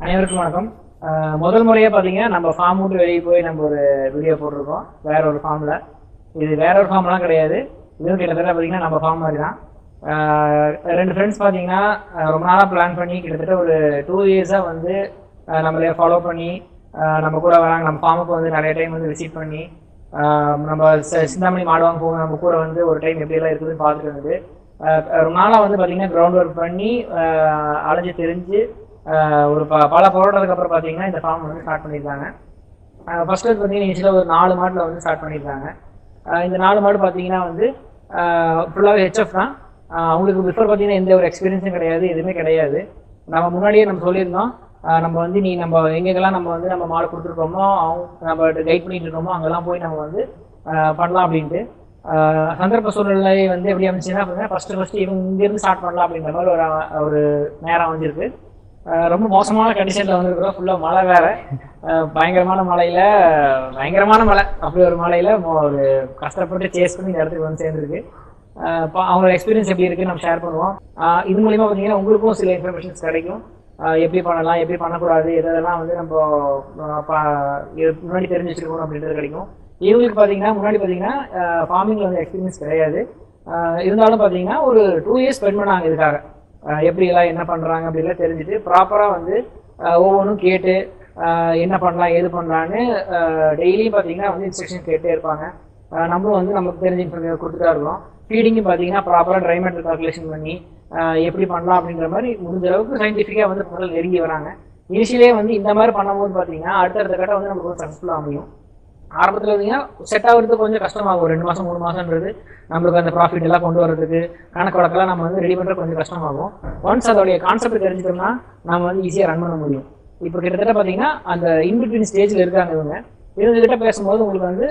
அனைவருக்கும் வணக்கம். முதல் முறையாக பார்த்தீங்கன்னா நம்ம ஃபார்ம் விட்டு வெளியே போய் நம்ம ஒரு வீடியோ போட்டிருக்கோம் வேற ஒரு ஃபார்மில். இது வேற ஒரு ஃபார்ம்லாம் கிடையாது, இதுவும் கிட்டத்தட்ட பார்த்தீங்கன்னா நம்ம ஃபார்ம் மாதிரி தான். ரெண்டு ஃப்ரெண்ட்ஸ் பார்த்தீங்கன்னா ரொம்ப நாளாக பிளான் பண்ணி கிட்டத்தட்ட ஒரு 2 இயர்ஸாக வந்து நம்மளே ஃபாலோ பண்ணி நம்ம கூட வராங்க. நம்ம ஃபார்முக்கு வந்து நிறைய டைம் வந்து விசிட் பண்ணி நம்ம சிந்தாமணி மாடுவாங்க போக நம்ம கூட வந்து ஒரு டைம் எப்படியெல்லாம் இருக்குதுன்னு பார்த்துட்டு வந்து ரொம்ப நாளாக வந்து பார்த்தீங்கன்னா கிரவுண்ட் ஒர்க் பண்ணி அலைஞ்சு தெரிஞ்சு ஒரு பல போராட்டத்துக்கு அப்புறம் பார்த்தீங்கன்னா இந்த ஃபார்ம் வந்து ஸ்டார்ட் பண்ணியிருக்காங்க. ஃபர்ஸ்ட் வந்து பார்த்தீங்கன்னா இனிஷியலாக ஒரு 4 மாடில் வந்து ஸ்டார்ட் பண்ணியிருக்காங்க. இந்த 4 மாடு பார்த்தீங்கன்னா வந்து ஃபுல்லாகவே ஹெச்எஃப் தான். அவங்களுக்கு பிஃபோர் பார்த்தீங்கன்னா எந்த ஒரு எக்ஸ்பீரியன்ஸும் கிடையாது, எதுவுமே கிடையாது. நம்ம முன்னாடியே நம்ம சொல்லியிருந்தோம், நம்ம வந்து நம்ம எங்கெங்கெல்லாம் நம்ம வந்து நம்ம மாடு கொடுத்துருக்கோமோ அவங்க நம்ம கைட் பண்ணிட்டு இருக்கோமோ அங்கெல்லாம் போய் நம்ம வந்து பண்ணலாம் அப்படின்ட்டு. சந்தர்ப்ப சூழ்நிலை வந்து எப்படி அமைச்சுன்னா அப்படின்னா ஃபர்ஸ்ட் இவங்க இங்கேருந்து ஸ்டார்ட் பண்ணலாம் அப்படின்ற மாதிரி ஒரு நேரம் வந்துருக்கு. ரொம்ப மோசமான கண்டிஷனில் வந்துருக்குறோம். ஃபுல்லாக மழை வேற, பயங்கரமான மழை. அப்படி ஒரு மழையில் ஒரு கஷ்டப்பட்டு சேஸ் பண்ணி இந்த இடத்துக்கு வந்து சேர்ந்துருக்கு. அவங்களோட எக்ஸ்பீரியன்ஸ் எப்படி இருக்குன்னு நம்ம ஷேர் பண்ணுவோம். இது மூலிமா பார்த்தீங்கன்னா உங்களுக்கும் சில இன்ஃபர்மேஷன்ஸ் கிடைக்கும். எப்படி பண்ணலாம், எப்படி பண்ணக்கூடாது, எதெல்லாம் வந்து நம்ம முன்னாடி தெரிஞ்சு வச்சுருக்கணும் அப்படின்றது கிடைக்கும். இவங்களுக்கு பார்த்தீங்கன்னா முன்னாடி பார்த்தீங்கன்னா ஃபார்மிங்கில் வந்து எக்ஸ்பீரியன்ஸ் கிடையாது. இருந்தாலும் பார்த்தீங்கன்னா ஒரு 2 இயர்ஸ் ஸ்பெண்ட் பண்ணாங்க இதுக்காக. எப்படியெல்லாம் என்ன பண்ணுறாங்க அப்படிலாம் தெரிஞ்சுட்டு ப்ராப்பராக வந்து ஒவ்வொன்றும் கேட்டு என்ன பண்ணலாம் ஏது பண்ணலான்னு டெய்லியும் பார்த்தீங்கன்னா வந்து இன்ஸ்ட்ரக்ஷன் கேட்டே இருப்பாங்க. நம்மளும் வந்து நமக்கு தெரிஞ்ச இன்ஃபர்மேஷன் கொடுத்துட்டா இருக்கோம். ஃபீடிங்கும் பார்த்தீங்கன்னா ப்ராப்பராக ட்ரை மேட்டர் கால்குலேஷன் பண்ணி எப்படி பண்ணலாம் அப்படின்ற மாதிரி முடிஞ்ச அளவுக்கு சயின்டிஃபிக்காக வந்து பொருள் நெருங்கி வராங்க. இனிஷியலே வந்து இந்த மாதிரி பண்ணும்போது பார்த்தீங்கன்னா அடுத்தடுத்த கட்டம் வந்து நமக்கு சக்ஸஸ்ஃபுல்லாக அமையும். ஆரம்பத்தில் பார்த்தீங்கன்னா செட் ஆகிறதுக்கு கொஞ்சம் கஷ்டமாகும். 2 மாதம் 3 மாதம்ன்றது நம்மளுக்கு அந்த ப்ராஃபிட் எல்லாம் கொண்டு வரதுக்கு கணக்கு வழக்கெல்லாம் நம்ம வந்து ரெடி பண்ணுறது கொஞ்சம் கஷ்டமாகும். ஒன்ஸ் அதோடைய கான்செப்ட் தெரிஞ்சுட்டோம்னா நம்ம வந்து ஈஸியாக ரன் பண்ண முடியும். இப்போ கிட்டத்தட்ட பார்த்தீங்கன்னா அந்த இன்பிட்வீன் ஸ்டேஜில் இருக்காங்க இவங்ககிட்ட பேசும்போது உங்களுக்கு வந்து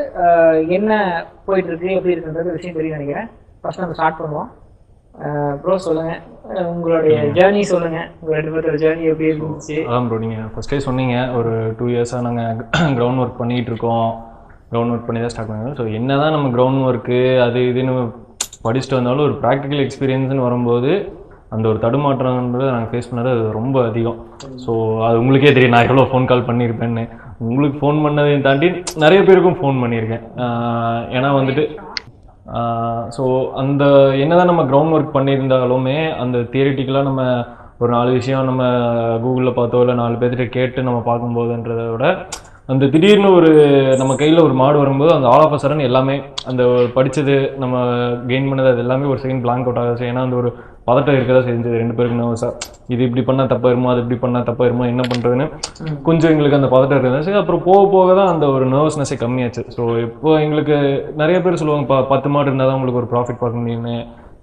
என்ன போயிட்டு இருக்கு எப்படி இருக்குன்றது விஷயம் தெரியும் நினைக்கிறேன். ஃபர்ஸ்ட் நம்ம ஸ்டார்ட் பண்ணுவோம். ப்ரோ சொல்லுங்க, உங்களுடைய ஜேர்னி சொல்லுங்க, உங்க 2 பேரோட ஜேர்னி எப்படி இருந்துச்சு? அதான் ப்ரோ, நீங்கள் ஃபஸ்ட்டே சொன்னீங்க ஒரு 2 இயர்ஸாக நாங்கள் கிரவுண்ட் ஒர்க் பண்ணிகிட்டு இருக்கோம். கிரவுண்ட் ஒர்க் பண்ணி தான் ஸ்டார்ட் பண்ணுவோம். ஸோ என்ன தான் நம்ம கிரவுண்ட் ஒர்க்கு அது இதுன்னு படிச்சுட்டு வந்தாலும் ஒரு ப்ராக்டிக்கல் எக்ஸ்பீரியன்ஸ்னு வரும்போது அந்த ஒரு தடுமாற்றம்ன்றது நாங்கள் ஃபேஸ் பண்ணது அது ரொம்ப அதிகம். ஸோ அது உங்களுக்கே தெரியும், நான் எவ்வளோ ஃபோன் கால் பண்ணியிருப்பேன்னு. உங்களுக்கு ஃபோன் பண்ணதையும் தாண்டி நிறைய பேருக்கும் ஃபோன் பண்ணியிருக்கேன். ஏன்னா வந்துட்டு ஸோ அந்த என்னதான் நம்ம கிரவுண்ட் ஒர்க் பண்ணியிருந்தாலுமே அந்த தியரிட்டிக்கலாக நம்ம ஒரு 4 விஷயம் நம்ம கூகுளில் பார்த்தோ இல்லை 4 பேர்கிட்ட கேட்டு நம்ம பார்க்கும்போதுன்றதை விட அந்த திடீர்னு ஒரு நம்ம கையில் ஒரு மாடு வரும்போது அந்த ஆல் ஆஃப் அ சடன் எல்லாமே அந்த படித்தது நம்ம கெயின் பண்ணது அது எல்லாமே ஒரு செகண்ட் பிளாங்க் அவுட் ஆகுது. ஏன்னா அந்த ஒரு பதட்டம் இருக்கதா செஞ்சது 2 பேருக்கு நர்வஸாக. இது இப்படி பண்ணால் தப்பாயிருமோ, அது இப்படி பண்ணால் தப்பாயிருமோ, என்ன பண்ணுறதுன்னு கொஞ்சம் எங்களுக்கு அந்த பதட்டம் இருந்துச்சு. அப்புறம் போக தான் அந்த ஒரு நர்வஸ்னஸே கம்மியாச்சு. ஸோ இப்போ எங்களுக்கு நிறைய பேர் சொல்லுவாங்க 10 மாடு இருந்தால் தான் உங்களுக்கு ஒரு ப்ராஃபிட் பார்க்க முடியும்னு.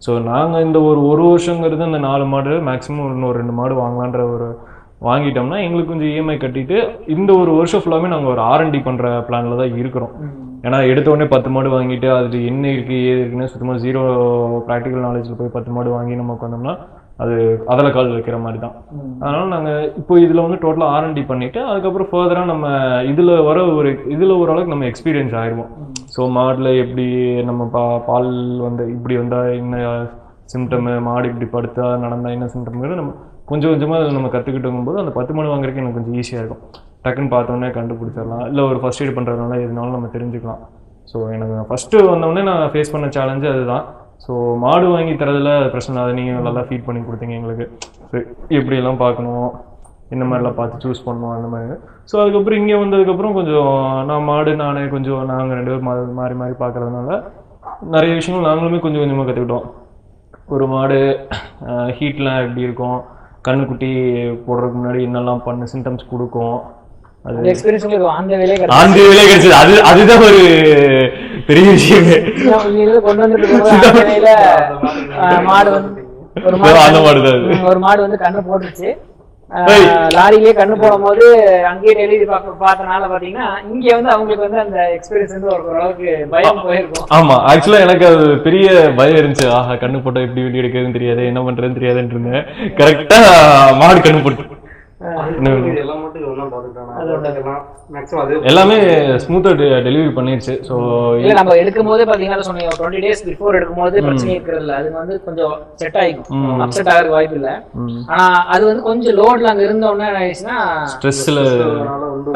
ஸோ நாங்கள் இந்த ஒரு வருஷங்கிறது இந்த 4 மாடு மேக்ஸிமம் இன்னொரு 2 மாடு வாங்கலான்ற ஒரு வாங்கிட்டோம்னா எங்களுக்கு கொஞ்சம் இஎம்ஐ கட்டிட்டு இந்த ஒரு வருஷம் ஃபுல்லாமே நாங்கள் ஒரு R&D பண்ணுற பிளானில் தான் இருக்கிறோம். ஏன்னா எடுத்த உடனே 10 மாடு வாங்கிட்டு அது என்ன இருக்குது ஏது இருக்குன்னு சுத்தமாக 0 ப்ராக்டிக்கல் நாலேஜில் போய் 10 மாடு வாங்கி நமக்கு வந்தோம்னா அது அதில் கால் வைக்கிற மாதிரி தான். அதனால் நாங்கள் இப்போ இதில் வந்து டோட்டலாக R&D பண்ணிவிட்டு அதுக்கப்புறம் ஃபர்தராக நம்ம இதில் ஓரளவுக்கு நம்ம எக்ஸ்பீரியன்ஸ் ஆகிடுவோம். ஸோ மாடில் எப்படி நம்ம பால் வந்து இப்படி வந்தால் என்ன சிம்டமு, மாடு இப்படி படுத்தா நடந்தால் என்ன சிம்டம்ங்கிறது நம்ம கொஞ்சம் கொஞ்சமாக அதில் நம்ம கற்றுக்கிட்டு போது அந்த 10 மாடு வாங்குறதுக்கு எனக்கு கொஞ்சம் ஈஸியாக இருக்கும். டக்குன்னு பார்த்தோன்னே கண்டுபிடிச்சிடலாம், இல்லை ஒரு ஃபர்ஸ்ட் எய்ட் பண்ணுறதுனால எதுனாலும் நம்ம தெரிஞ்சுக்கலாம். ஸோ எனக்கு ஃபஸ்ட்டு வந்தோடனே நான் ஃபேஸ் பண்ண சேலஞ்சு அதுதான். ஸோ மாடு வாங்கி தரதில் பிரச்சனை, அதை நீங்கள் நல்லா ஃபீட் பண்ணி கொடுத்தீங்க எங்களுக்கு. ஸோ எப்படியெல்லாம் பார்க்கணும், இந்த மாதிரிலாம் பார்த்து சூஸ் பண்ணணும் அந்த மாதிரி. ஸோ அதுக்கப்புறம் இங்கே வந்ததுக்கப்புறம் கொஞ்சம் நானே கொஞ்சம் நாங்கள் 2 பேர் மாறி பார்க்குறதுனால நிறைய விஷயங்கள் நாங்களுமே கொஞ்சம் கொஞ்சமாக கற்றுக்கிட்டோம். ஒரு மாடு ஹீட்லாம் எப்படி இருக்கும், கண்ணுக்குட்டி போடுறதுக்கு முன்னாடி என்னெல்லாம் பண்ண சிம்டம்ஸ் கொடுக்கும், அது எக்ஸ்பீரியன்ஸ் அந்த வேலையே கிடைச்சது. அதுதான் ஒரு பெரிய விஷயம். ஒரு மாடு வந்து கண்ணு போட்டுருச்சு, லாரியிலேயே கண்ணு போடும் போது அங்கேயே டெலிவரி பார்த்தனால பாத்தீங்கன்னா இங்க வந்து அவங்களுக்கு வந்து அந்த எக்ஸ்பீரியன்ஸ் வந்து ஓரளவுக்கு பயம் போயிருக்கும். ஆமா, ஆக்சுவலா எனக்கு அது பெரிய பயம் இருந்துச்சு. ஆஹா, கண்ணு போட்டா எப்படி வீடியோ எடுக்கிறதுன்னு தெரியாது, என்ன பண்றதுன்னு தெரியாதுன்னு இருந்தேன். கரெக்டா மாடு கண்ணு போட்டு எல்லாமே ஸ்மூத்தா டெலிவரி பண்ணிருச்சு. ஸோ இல்ல நம்ம எடுக்கும் போது பாத்தீங்கன்னா சொன்னீங்க 20 days பிஃபோர் எடுக்கும்போது பிரச்சனை இருக்கிறது அது வந்து கொஞ்சம் செட் ஆயிக்கும், அப்செட் ஆகிறதுக்கு வாய்ப்பு இல்லை. ஆனா அது வந்து கொஞ்சம் லோட்ல அங்க இருந்த உடனே என்ன ஆயிடுச்சுன்னா ஸ்ட்ரெஸ்ல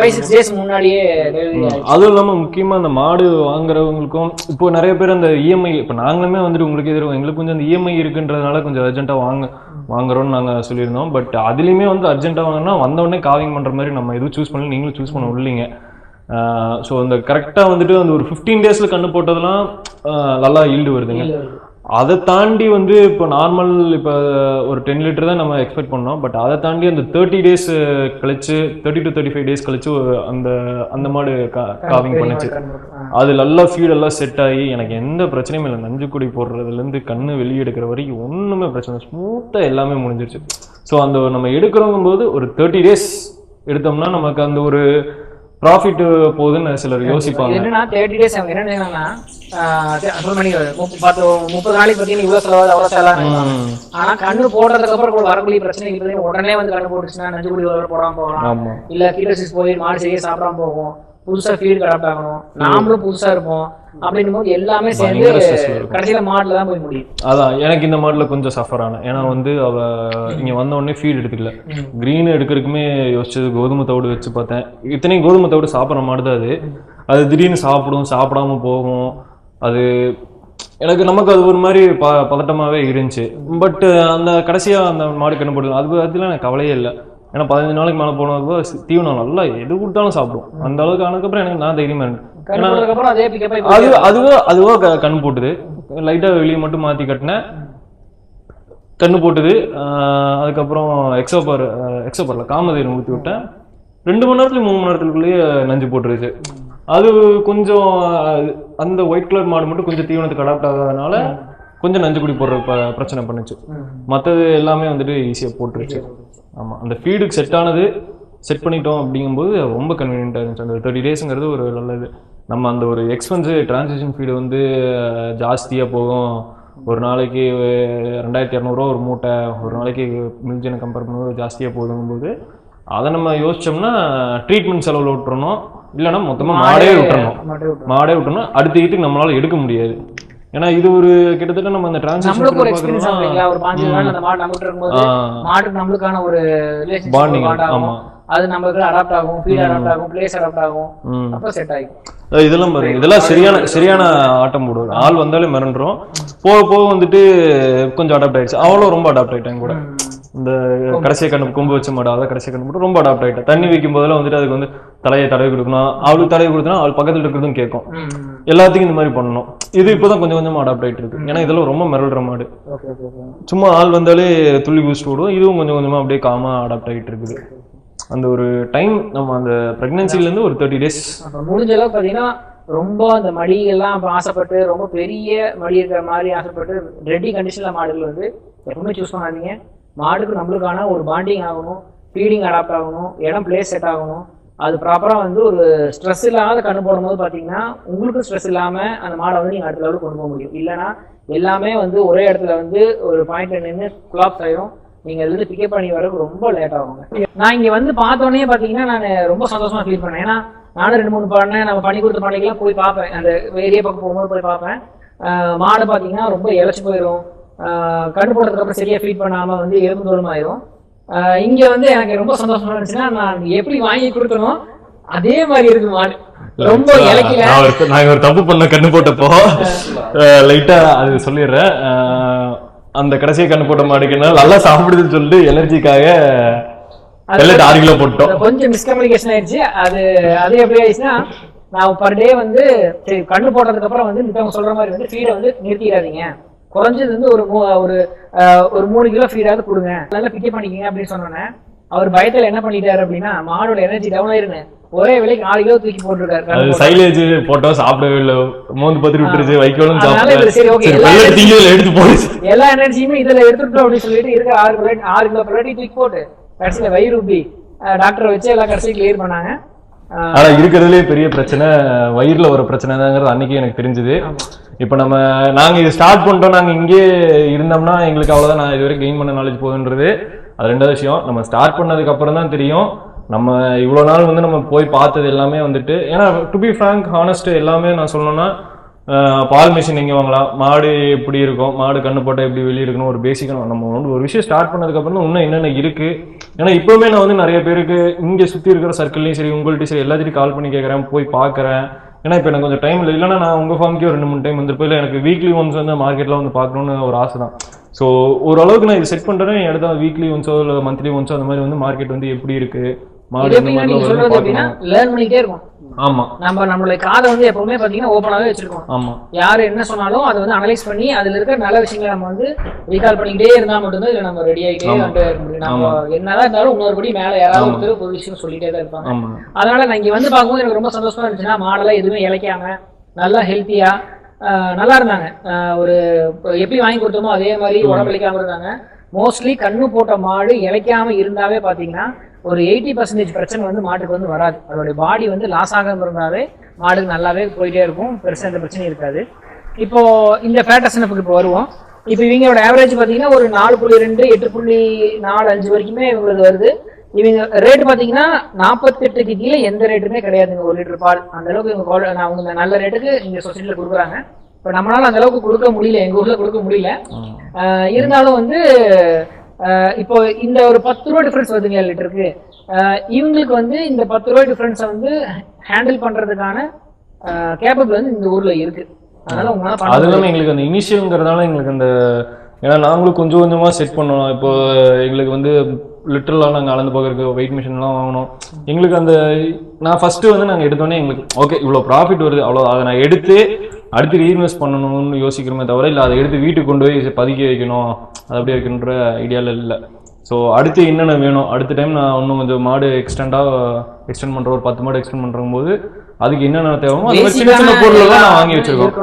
5-6 days முன்னாடியே டெலிவரி ஆயிடுச்சு. அதுவும் இல்லாம முக்கியமா அந்த மாடு வாங்குறவங்களுக்கும் இப்போ நிறைய பேர் அந்த இஎம்ஐ, இப்போ நாங்களுமே வந்துட்டு உங்களுக்கு எதிரும் எங்களுக்கு கொஞ்சம் அந்த இஎம்ஐ இருக்குன்றதுனால கொஞ்சம் அர்ஜென்ட்டா வாங்குறோம்னு நாங்க சொல்லியிருந்தோம். பட் அதுலயுமே வந்து அர்ஜென்ட்டா வாங்கினா வந்த உடனே காவிங் பண்ற மாதிரி நம்ம எதுவும் சூஸ் பண்ணல, நீங்களும் சூஸ் பண்ண உள்ளீங்க. ஸோ அந்த கரெக்டாக வந்துட்டு அந்த ஒரு 15 daysல கண்ணு போட்டதெல்லாம் நல்லா ஈல்டு வருதுங்க. அதை தாண்டி வந்து இப்போ நார்மல் இப்போ ஒரு 10 லிட்டர் தான் நம்ம எக்ஸ்பெக்ட் பண்ணோம். பட் அதை தாண்டி அந்த 30 days கழிச்சு 30 to 35 days கழிச்சு அந்த மாடு காவிங் பண்ணுச்சு. அது நல்லா ஃபீடெல்லாம் செட் ஆகி எனக்கு எந்த பிரச்சனையும் இல்லை. நஞ்சுக்குடி போடுறதுலேருந்து கண்ணு வெளியே எடுக்கிற வரைக்கும் ஒன்றுமே பிரச்சனை, ஸ்மூத்தாக எல்லாமே முடிஞ்சிருச்சு. ஸோ அந்த நம்ம எடுக்கிறோங்கும் போது ஒரு 30 days எடுத்தோம்னா நமக்கு அந்த ஒரு ப்ராஃபிட் போகுதுன்னு சிலர் யோசிப்பாங்க. என்னன்னா 30 days அவங்க என்ன நினைக்கிறாங்கன்னா 30 நாளைக்கு பார்த்தீங்கன்னா இவ்வளோ செலவாது அவ்வளோ செலவாக. ஆனா கண்ணு போடுறதுக்கு அப்புறம் வரக்கூடிய பிரச்சனை உடனே வந்து கண்ணு போட்டுச்சுன்னா நஞ்சுக்குடி போடாம போகலாம், இல்ல கீட்டோசிஸ் போய் மாடு சரியா சாப்பிடாம போகும், புதுசா ஃபீட் கரெக்ட் ஆகணும், நாமளும் புதுசா இருப்போம். அப்படின்னும் போது எல்லாமே சேர்ந்து கடைசியில மாடுல தான் போய் முடியும். அதான் எனக்கு இந்த மாடுல கொஞ்சம் சஃபர் ஆன. ஏன்னா வந்து அவ இங்க வந்த உடனே ஃபீட் எடுத்துக்கல. கிரீன் எடுக்கிறதுக்குமே யோசிச்சது கோதுமை தவிடு வச்சு பார்த்தேன். இத்தனையும் கோதுமை தவிடு சாப்பிட்ற மாடு தான் அது திடீர்னு சாப்பிடும், சாப்பிடாம போகும். அது எனக்கு நமக்கு அது ஒரு மாதிரி பதட்டமாவே இருந்துச்சு. பட் அந்த கடைசியா அந்த மாடு கண்ணு போடுது அதுல எனக்கு கவலையே இல்லை. ஏன்னா 15 நாளைக்கு மேலே போனதுக்கு தீவனம் நல்லா எது கொடுத்தாலும் சாப்பிடும். அந்த அளவுக்கு ஆனதுக்கப்புறம் எனக்கு நான் தைரியமா இருந்தேன். அதுவோ கண்ணு போட்டுது. லைட்டா வெளியே மட்டும் மாத்தி கட்டினேன், கண்ணு போட்டுது. அதுக்கப்புறம் எக்ஸோபர்ல காமதேனு ஊற்றி விட்டேன். 2 மணி நேரத்துல 3 மணி நேரத்துக்குள்ளேயே நஞ்சு போட்டுருச்சு. அது கொஞ்சம் அந்த ஒயிட் கலர் மாடு மட்டும் கொஞ்சம் தீவனத்துக்கு அடாப்ட் ஆகாதனால கொஞ்சம் நஞ்சு குடி போடுற பிரச்சனை பண்ணுச்சு. மற்றது எல்லாமே வந்துட்டு ஈஸியாக போட்டுருச்சு. ஆமாம், அந்த ஃபீடுக்கு செட் பண்ணிட்டோம் அப்படிங்கும்போது ரொம்ப கன்வீனியன்ட்டாக இருந்துச்சு. அந்த 30 daysங்கிறது ஒரு நல்லது. நம்ம அந்த ஒரு எக்ஸ்பென்ஸு டிரான்சிஷன் ஃபீடு வந்து ஜாஸ்தியாக போகும். ஒரு நாளைக்கு 2200 ஒரு மூட்டை, ஒரு நாளைக்கு மில்ஜனை கம்பேர் பண்ணும்போது ஜாஸ்தியாக போகும்போது அதை நம்ம யோசிச்சோம்னா ட்ரீட்மெண்ட் செலவில் விட்டுறணும், இல்லைன்னா மொத்தமாக மாடே விட்டுறணும். அடுத்த இதுக்கு நம்மளால எடுக்க முடியாது. ஏன்னா இது ஒரு கிட்டத்தட்ட நம்ம அந்த நம்மளுக்கு ஒரு எக்ஸ்பீரியன்ஸ் ஆகுதுங்களா, ஒரு 5 நாள் அந்த மாடு நம்மகிட்ட இருக்கும்போது மாட்டுக்கு நம்மளுக்கான ஒரு ரிலேஷன்ஷிப் பாண்டிங் ஆகும். அது நமக்கு அடாப்ட் ஆகும், ஃபீட் அடாப்ட் ஆகும், பிளேஸ் அடாப்ட் ஆகும், அப்ப செட் ஆகும். இதெல்லாம் பாருங்க, இதெல்லாம் சரியான ஆட்டம் போடுவாங்க. ஆள் வந்தாலே மிரண்டுரும். போக போக வந்துட்டு கொஞ்சம் அடாப்ட் ஆயிடுச்சு. அவளும் ரொம்ப அடாப்ட் ஆயிட்டாங்க கூட. இந்த கடைசியை கண்ணு கொம்பு வச்ச மாடு அதை கடைசியை கண்ணு போட்டு ரொம்ப அடாப்ட் ஆகிட்டேன். தண்ணி வைக்கும் போதெல்லாம் வந்துட்டு அதுக்கு வந்து தலையை தடவை கொடுக்கணும், அவளுக்கு தடவை கொடுத்தனா அவள் பக்கத்தில் இருக்கிறதும் கேட்கும். எல்லாத்துக்கும் இந்த மாதிரி பண்ணணும். இது இப்போதான் கொஞ்சம் கொஞ்சமா அடாப்ட் ஆகிட்டு இருக்கு. ஏன்னா இதெல்லாம் ரொம்ப மிரள்ற மாடு. சும்மா ஆள் வந்தாலே துள்ளி குதிச்சுட்டு விடுவோம். இதுவும் கொஞ்சம் கொஞ்சமா அப்படியே காமா அடாப்ட் ஆகிட்டு இருக்குது. அந்த ஒரு டைம் நம்ம அந்த பிரெக்னன்சிலேருந்து ஒரு 30 days முடிஞ்ச அளவுக்கு பார்த்தீங்கன்னா ரொம்ப அந்த மடியெல்லாம் ஆசைப்பட்டு ரொம்ப பெரிய மடி இருக்கிற மாதிரி ஆசைப்பட்டு ரெடி கண்டிஷன்ல மாடுகள் வந்து எப்பவுமே சூஸ் பண்ணாதீங்க. மாடுக்கு நம்மளுக்கான ஒரு பாண்டிங் ஆகணும், ஃபீடிங் அடாப்ட் ஆகணும், இடம் பிளேஸ் செட் ஆகணும். அது ப்ராப்பராக வந்து ஒரு ஸ்ட்ரெஸ் இல்லாத கண்ணு போடும்போது பார்த்தீங்கன்னா உங்களுக்கு ஸ்ட்ரெஸ் இல்லாமல் அந்த மாடை வந்து நீங்கள் அடுத்த லெவலுக்கு கொண்டு போக முடியும். இல்லைன்னா எல்லாமே வந்து ஒரே இடத்துல வந்து ஒரு பாயிண்ட்ல நின்று குலாப்ஸ் ஆயிரும். நீங்கள் இதுலேருந்து பிக்கப் பண்ணி வரக்கு ரொம்ப லேட் ஆகுங்க. நான் இங்கே வந்து பார்த்தோன்னே பார்த்தீங்கன்னா நான் ரொம்ப சந்தோஷமாக ஃபீல் பண்ணேன். ஏன்னா நானும் 2-3 பண்ணேன், நம்ம பண்ணி கொடுத்த பண்ணைக்கெல்லாம் போய் பார்ப்பேன். அந்த ஏரியா பக்கம் போகும்போது போய் பார்ப்பேன். மாடு பார்த்தீங்கன்னா ரொம்ப இழைச்சி போயிடும். கண்ணு போடுறதுக்கு அப்புறம் சரியா ஃபீட் பண்ணாமல் வந்து எலும்பு தோலுமாயிரும். இங்க வந்து எனக்கு ரொம்ப சந்தோஷமா இருந்துச்சுன்னா நான் எப்படி வாங்கி கொடுக்கணும் அதே மாதிரி இருக்கு மாடு. ரொம்ப இலக்கில நான் ஒரு தப்பு பண்ண கண்ணு போட்டப்போ லைட்டா அது சொல்லிடுறேன். அந்த கடைசியை கண்ணு போட்ட மாடுக்கு நல்லா சாப்பிடுதுன்னு சொல்லிட்டு எனர்ஜிக்காக 6 கிலோ போட்டோம். கொஞ்சம் மிஸ்கம்யூனிகேஷன் ஆயிடுச்சு. அது எப்படி ஆயிடுச்சுன்னா நான் பர் டே வந்து சரி கண்ணு போட்டதுக்கு அப்புறம் வந்து மித்தவங்க சொல்ற மாதிரி வந்து ஃபீடை வந்து நிறுத்திடாதீங்க, குறைஞ்சது வந்து ஒரு 3 கிலோ ஃபீடாவது கொடுங்க, நல்லா பிக்கப் பண்ணிக்கங்க அப்படின்னு சொன்னோன்னே அவர் பயத்துல என்ன பண்ணிட்டாரு அப்படின்னா மாடோட எனர்ஜி டவுன் ஆயிருன்னு ஒரே விலைக்கு 4 கிலோ தூக்கி போட்டுருக்காரு. சைலேஜ் போட்டோம், சாப்பிடவே இல்லை, மோந்து பத்தி விட்டுருச்சு, வைக்கோலும் எடுத்து போடுச்சு. எல்லா எனர்ஜியுமே இதுல எடுத்துட்டோம் அப்படின்னு சொல்லிட்டு இருக்கிற 6 கிலோ பல்லாட்டி தூக்கி போட்டு கடைசியில வயிறு ஊப்பி டாக்டரை வச்சு எல்லாம் கடைசியில் கிளியர் பண்ணாங்க. ஆனா இருக்கிறதுலே பெரிய பிரச்சனை வயிறுல ஒரு பிரச்சனை தாங்கிறது அன்னைக்கு எனக்கு தெரிஞ்சது. இப்ப நாங்க இது ஸ்டார்ட் பண்ணிட்டோம், நாங்க இங்கே இருந்தோம்னா எங்களுக்கு அவ்வளவுதான், நான் இதுவரை கெயின் பண்ண நாலேஜ் போகுன்றது. அது ரெண்டாவது விஷயம். நம்ம ஸ்டார்ட் பண்ணதுக்கு அப்புறம் தான் தெரியும் நம்ம இவ்வளோ நாள் வந்து நம்ம போய் பார்த்தது எல்லாமே வந்துட்டு. ஏன்னா டு பி ஃப்ராங்க் ஹானஸ்ட் எல்லாமே நான் சொல்லணும்னா பால் மிஷின் எங்கே வாங்கலாம், மாடு எப்படி இருக்கும், மாடு கண்ணு போட்டால் எப்படி வெளியே இருக்கணும், ஒரு பேசிக்காக நம்ம வந்து ஒரு விஷயம் ஸ்டார்ட் பண்ணதுக்கப்புறம் தான் இன்னும் என்னென்ன இருக்குது. ஏன்னா இப்போவுமே நான் வந்து நிறைய பேருக்கு இங்கே சுற்றி இருக்கிற சர்க்கிள்லையும் சரி உங்கள்கிட்ட சரி எல்லாத்தையும் கால் பண்ணி கேட்குறேன், போய் பார்க்குறேன். ஏன்னா இப்போ எனக்கு கொஞ்சம் டைம் இல்லை, இல்லைன்னா நான் உங்கள் ஃபார்முக்கே ஒரு 2-3 டைம் வந்துருப்போம். இல்லை எனக்கு வீக்லி ஒன்ஸ் வந்து மார்க்கெட்டில் வந்து பார்க்கணுன்னு ஒரு ஆசை தான். ஸோ ஓரளவுக்கு நான் இது செட் பண்ணுறேன். எடுத்த வீக்லி ஒன்ஸோ இல்லை மந்த்லி ஒன்ஸோ அந்த மாதிரி வந்து மார்க்கெட் வந்து எப்படி இருக்குது, மாடு இந்த மாதிரி லேர்ன் பண்ணிட்டே இருக்கும். ஆமா, நம்மளுடைய காதை வந்து எப்பவுமே பாத்தீங்கன்னா ஓப்பனாவே வச்சிருக்கோம். ஆமா, யாரு என்ன சொன்னாலும் அதை வந்து அனலைஸ் பண்ணி அதுல இருக்க நல்ல விஷயங்களை நம்ம வந்து ரீகால் பண்ணிக்கிட்டே இருந்தா மட்டும்தான் இதுல நம்ம ரெடி ஆகிட்டே நம்ம என்னதான் இருந்தாலும் இன்னொருபடி மேல யாராவது ஒருத்தர் ஒரு விஷயம் சொல்லிட்டே தான் இருப்பாங்க. அதனால நான் இங்க வந்து பார்க்கும்போது எனக்கு ரொம்ப சந்தோஷமா இருந்துச்சுன்னா மாடெல்லாம் எதுவுமே இழைக்காம நல்லா ஹெல்த்தியா நல்லா இருந்தாங்க. ஒரு எப்படி வாங்கி கொடுத்தோமோ அதே மாதிரி உடம்பளிக்காம இருந்தாங்க. மோஸ்ட்லி கண்ணு போட்ட மாடு இழைக்காம இருந்தாவே பாத்தீங்கன்னா ஒரு 80% பிரச்சனை வந்து மாட்டுக்கு வந்து வராது. அதோடைய பாடி வந்து லாஸ் ஆகாம இருந்தாவே மாடுக்கு நல்லாவே போயிட்டே இருக்கும், பெருசாக எந்த பிரச்சனையும் இருக்காது. இப்போ இந்த ஃபேட்டஸ்னப்புக்கு இப்போ வருவோம். இப்போ இவங்களோட ஆவரேஜ் பார்த்தீங்கன்னா ஒரு 4.2 8.45 வரைக்குமே இவங்களுக்கு வருது. இவங்க ரேட் பார்த்தீங்கன்னா 48க்கு கீழே எந்த ரேட்டுமே கிடையாதுங்க 1 லிட்டர் பால். அந்த அளவுக்கு இவங்க அவங்க நல்ல ரேட்டுக்கு இங்கே சொசைட்டியில் கொடுக்குறாங்க. இப்போ நம்மளால அந்த அளவுக்கு கொடுக்க முடியல, எங்கள் ஊரில் கொடுக்க முடியல. இருந்தாலும் வந்து இப்போ இந்த ஒரு 10 ரூபா டிஃபரன்ஸ் வருதுங்க லிட்டருக்கு. இவங்களுக்கு வந்து இந்த 10 ரூபாய் டிஃபரன்ஸை வந்து ஹேண்டில் பண்றதுக்கான கேப்பபிள் வந்து இந்த ஊர்ல இருக்கு. அதனால உங்களால அதுதான் எங்களுக்கு அந்த இனிஷியல்ங்கிறதுனால எங்களுக்கு அந்த, ஏன்னா நாங்களும் கொஞ்சம் கொஞ்சமா செட் பண்ணோம். இப்போ எங்களுக்கு வந்து லிட்டரலாக நாங்கள் அளந்து பார்க்குறதுக்கு வெயிட் மிஷின்லாம் வாங்கணும். எங்களுக்கு அந்த நான் ஃபர்ஸ்ட் வந்து நாங்கள் எடுத்தோன்னே எங்களுக்கு ஓகே இவ்வளோ ப்ராஃபிட் வருது அவ்வளோ, அதை நான் எடுத்து அடுத்து ரீஇன்வெஸ்ட் பண்ணணும்னு யோசிக்கிறோமே தவிர இல்லை அதை எடுத்து வீட்டுக்கு கொண்டு போய் பதுக்கி வைக்கணும் அது அப்படியே வைக்கணுன்ற ஐடியாவில் இல்லை. ஸோ அடுத்து என்னென்ன வேணும், அடுத்த டைம் நான் இன்னும் கொஞ்சம் மாடு எக்ஸ்டெண்ட் பண்ணுற ஒரு 10 மாடு எக்ஸ்டெண்ட் பண்ணுற போது அதுக்கு என்னென்ன தேவைமோ அது மாதிரி சின்ன சின்ன பொருளெல்லாம் நான் வாங்கி வச்சிருக்கோம்.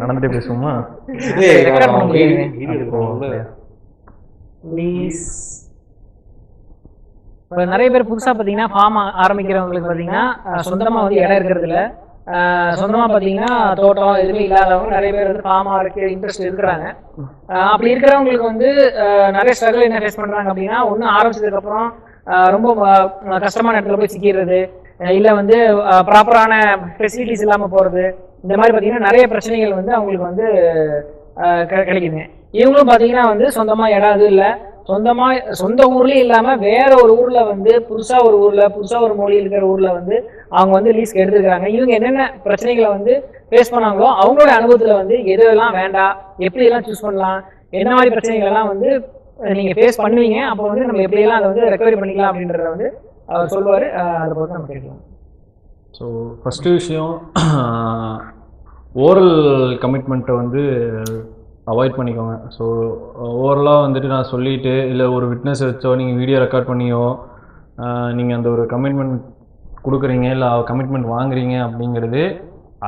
நடந்துட்டே பேசுவோமா? நிறைய பேர் புதுசா பாத்தீங்கன்னா ஃபார்ம் ஆரம்பிக்கிறவங்களுக்கு பாத்தீங்கன்னா சொந்தமா வந்து இடம் இருக்கிறது இல்ல, சொந்தமா பாத்தீங்கன்னா தோட்டம் எதுவுமே இல்லாதவங்க நிறைய பேர் வந்து ஃபார்ம் ஆகிறதுக்கு இன்ட்ரெஸ்ட் இருக்கிறாங்க. அப்படி இருக்கிறவங்களுக்கு வந்து நிறைய ஸ்ட்ரகிள் என்ன ஃபேஸ் பண்றாங்க அப்படின்னா, ஒண்ணு ஆரம்பிச்சதுக்கு அப்புறம் ரொம்ப கஷ்டமான இடத்துல போய் சிக்கிறது, இல்ல வந்து ப்ராப்பரான ஃபெசிலிட்டிஸ் இல்லாம போறது, இந்த மாதிரி பாத்தீங்கன்னா நிறைய பிரச்சனைகள் வந்து அவங்களுக்கு வந்து கிடைக்குது. இவங்களும் பாத்தீங்கன்னா வந்து சொந்தமா இடம் இது இல்லை, சொந்த ஊர்லயும் இல்லாம வேற ஒரு ஊர்ல வந்து புதுசா ஒரு மொழி இருக்கிற ஊர்ல வந்து அவங்க வந்து லீஸ்க்கு எடுத்துருக்காங்க. இவங்க என்னென்ன பிரச்சனைகளை வந்து ஃபேஸ் பண்ணாங்களோ அவங்களோட அனுபவத்துல வந்து எதெல்லாம் வேண்டாம், எப்படி எல்லாம் சூஸ் பண்ணலாம், என்ன மாதிரி பிரச்சனைகள் எல்லாம் வந்து நீங்க ஃபேஸ் பண்ணுவீங்க, அப்போ வந்து நம்ம எப்படி எல்லாம் அதை வந்து ரெக்கவரி பண்ணிக்கலாம் அப்படின்றத வந்து அவர் சொல்லுவாரு. அதை பொறுத்து நம்ம கேட்கலாம். ஸோ ஃபர்ஸ்ட் விஷயம் ஓரல் கமிட்மெண்ட்டை வந்து அவாய்ட் பண்ணிக்கோங்க. ஸோ ஓவரலாக வந்துட்டு நான் சொல்லிவிட்டு இல்லை ஒரு விட்னஸ் வச்சோ நீங்கள் வீடியோ ரெக்கார்ட் பண்ணியோ நீங்கள் அந்த ஒரு கமிட்மெண்ட் கொடுக்குறீங்க இல்லை கமிட்மெண்ட் வாங்குறீங்க அப்படிங்கிறது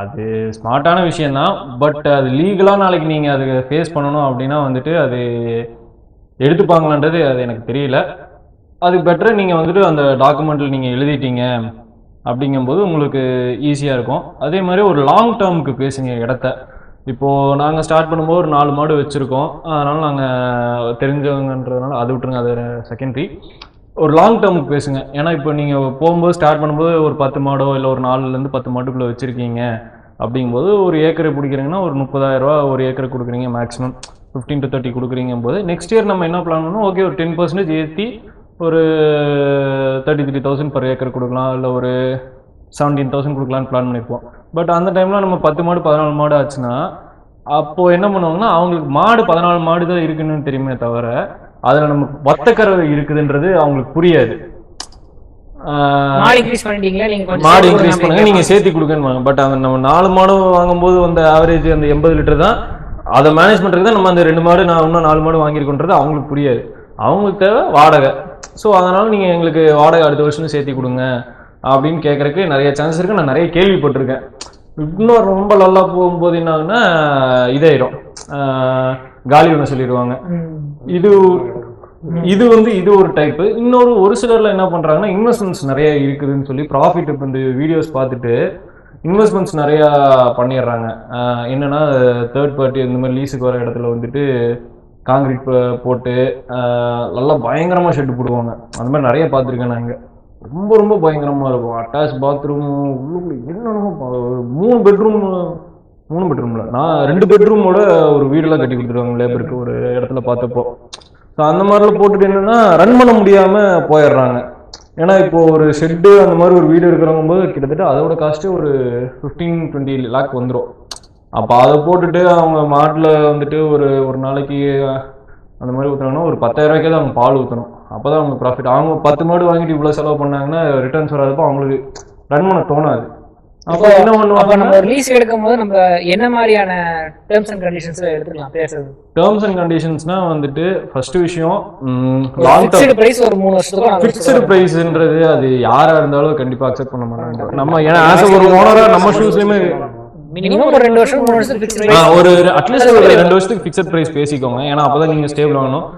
அது ஸ்மார்ட்டான விஷயந்தான். பட் அது லீகலாக நாளைக்கு நீங்கள் அது ஃபேஸ் பண்ணணும் அப்படின்னா வந்துட்டு அது எடுத்துப்பாங்களான்றது அது எனக்கு தெரியல. அதுக்கு பெட்டர் நீங்கள் வந்துட்டு அந்த டாக்குமெண்ட்டில் நீங்கள் எழுதிட்டீங்க அப்படிங்கும்போது உங்களுக்கு ஈஸியாக இருக்கும். அதே மாதிரி ஒரு லாங் டேர்முக்கு பேசுங்க இடத்த. இப்போது நாங்கள் ஸ்டார்ட் பண்ணும்போது ஒரு 4 மாடு வச்சுருக்கோம், அதனால் நாங்கள் தெரிஞ்சவங்கன்றதுனால அதை விட்டுருங்க, அது செகண்டரி. ஒரு லாங் டேர்முக்கு பேசுங்க. ஏன்னா இப்போ நீங்கள் போகும்போது ஸ்டார்ட் பண்ணும்போது ஒரு 10 மாடோ இல்லை ஒரு 4லேருந்து 10 மாட்டுக்குள்ளே வச்சுருக்கீங்க அப்படிங்கும்போது ஒரு ஏக்கரை பிடிக்கிறீங்கன்னா ஒரு 30,000 ரூபா ஒரு ஏக்கரை கொடுக்குறீங்க, மேக்ஸிமம் 15 to 30 கொடுக்குறீங்க போது நெக்ஸ்ட் இயர் நம்ம என்ன பிளான் பண்ணணும், ஓகே ஒரு 10% ஏற்றி ஒரு 33,000 per ஏக்கர் கொடுக்கலாம், இல்லை ஒரு 17,000 கொடுக்கலான்னு பிளான் பண்ணியிருப்போம். பட் அந்த டைமில் நம்ம 10 மாடு 14 மாடு ஆச்சுன்னா அப்போது என்ன பண்ணுவாங்கன்னா அவங்களுக்கு மாடு 14 மாடு தான் இருக்குன்னு தெரியுமே தவிர அதில் நம்ம ஒத்தக்கரை இருக்குதுன்றது அவங்களுக்கு புரியாது. மாடு இன்க்ரீஸ் பண்ணுங்க நீங்கள் சேர்த்து கொடுக்கன்னு. பட் அந்த நம்ம 4 மாடு வாங்கும்போது அந்த ஆவரேஜ் அந்த 80 லிட்டர் தான், அதை மேனேஜ் பண்ணுறதுக்கு தான் நம்ம அந்த 2 மாடு நான் இன்னும் 4 மாடு வாங்கியிருக்கோன்றது அவங்களுக்கு புரியாது. அவங்களுக்கு தேவை வாடகை. ஸோ அதனால் நீங்கள் எங்களுக்கு வாடகை அடுத்த வருஷம் சேர்த்தி கொடுங்க அப்படின்னு கேட்குறதுக்கு நிறைய சான்ஸ் இருக்குது. நான் நிறைய கேள்விப்பட்டிருக்கேன். இன்னும் ரொம்ப நல்லா போகும்போது என்ன ஆகுன்னா இதாயிரும், காலி பண்ண சொல்லிடுவாங்க. இது ஒரு டைப்பு. ஒரு சிலர்ல என்ன பண்றாங்கன்னா இன்வெஸ்ட்மெண்ட்ஸ் நிறைய இருக்குதுன்னு சொல்லி ப்ராஃபிட் இப்போ இந்த வீடியோஸ் பார்த்துட்டு இன்வெஸ்ட்மெண்ட்ஸ் நிறையா பண்ணிடுறாங்க. என்னன்னா தேர்ட் பார்ட்டி இந்த மாதிரி லீஸுக்கு வர இடத்துல வந்துட்டு காங்கிரீட் போட்டு நல்லா பயங்கரமாக ஷெட்டு போடுவாங்க. அந்த மாதிரி நிறைய பார்த்துருக்கேன் நான். இங்கே ரொம்ப ரொம்ப பயங்கரமாக இருக்கும். அட்டாச் பாத்ரூம் உள்ளுக்குள்ள என்னென்னமோ 3 பெட்ரூமில் நான் 2 பெட்ரூமோட ஒரு வீடெல்லாம் கட்டி கொடுத்துருவாங்க லேபருக்கு ஒரு இடத்துல பார்த்தப்போ. ஸோ அந்த மாதிரிலாம் போட்டுட்டு என்னென்னா ரன் பண்ண முடியாமல் போயிடுறாங்க. ஏன்னா இப்போ ஒரு ஷெட்டு அந்த மாதிரி ஒரு வீடு இருக்கிறவங்க போது கிட்டத்தட்ட அதோட காஸ்ட்டு ஒரு 15-20 லேக் வந்துடும். அப்போ அதை போட்டுட்டு அவங்க மாட்டில் வந்துட்டு ஒரு நாளைக்கு அந்த மாதிரி ஊற்றுனாங்கன்னா ஒரு 10,000 ரூபாய்க்கே தான் அவங்க பால் ஊற்றணும். அப்போ தான் அவங்க ப்ராஃபிட். அவங்க 10 மாடு வாங்கிட்டு இவ்வளோ செலவு பண்ணாங்கன்னா ரிட்டர்ன்ஸ் வராதப்போ அவங்களுக்கு ரன் பண்ண தோணாது. அப்போ என்ன பண்ணுவாங்க, நம்ம லீஸ் எடுக்கும் போது நம்ம என்ன மாதிரியான டேர்ம்ஸ் அண்ட் கண்டிஷன்ஸ் எடுத்துக்கலாம் பேசுறது? டேர்ம்ஸ் அண்ட் கண்டிஷன்ஸ்னா வந்துட்டு ஃபர்ஸ்ட் விஷயம் லாங் ஃபிக்ஸ்டு பிரைஸ் ஒரு 3 வருஷத்துக்கு ஃபிக்ஸ்டு பிரைஸ்ன்றது அது யாரா இருந்தாலும் கண்டிப்பா அக்செப்ட் பண்ண மாட்டாங்க. நம்ம ஏன்னா ஆஸ் ஒரு ஓனரா நம்ம ஷூஸ்லயுமே மினிமம் ஒரு 2 வருஷம் 3 வருஷத்துக்கு ஃபிக்ஸ்டு பிரைஸ் ஒரு அட்லீஸ்ட் ஒரு 2 வருஷத்துக்கு ஃபிக்ஸ்ட் பிரைஸ் பேசிக்கோங்க. ஏன்னா அப்பதான் நீங்க ஸ்டேபிள் ஆகணும்.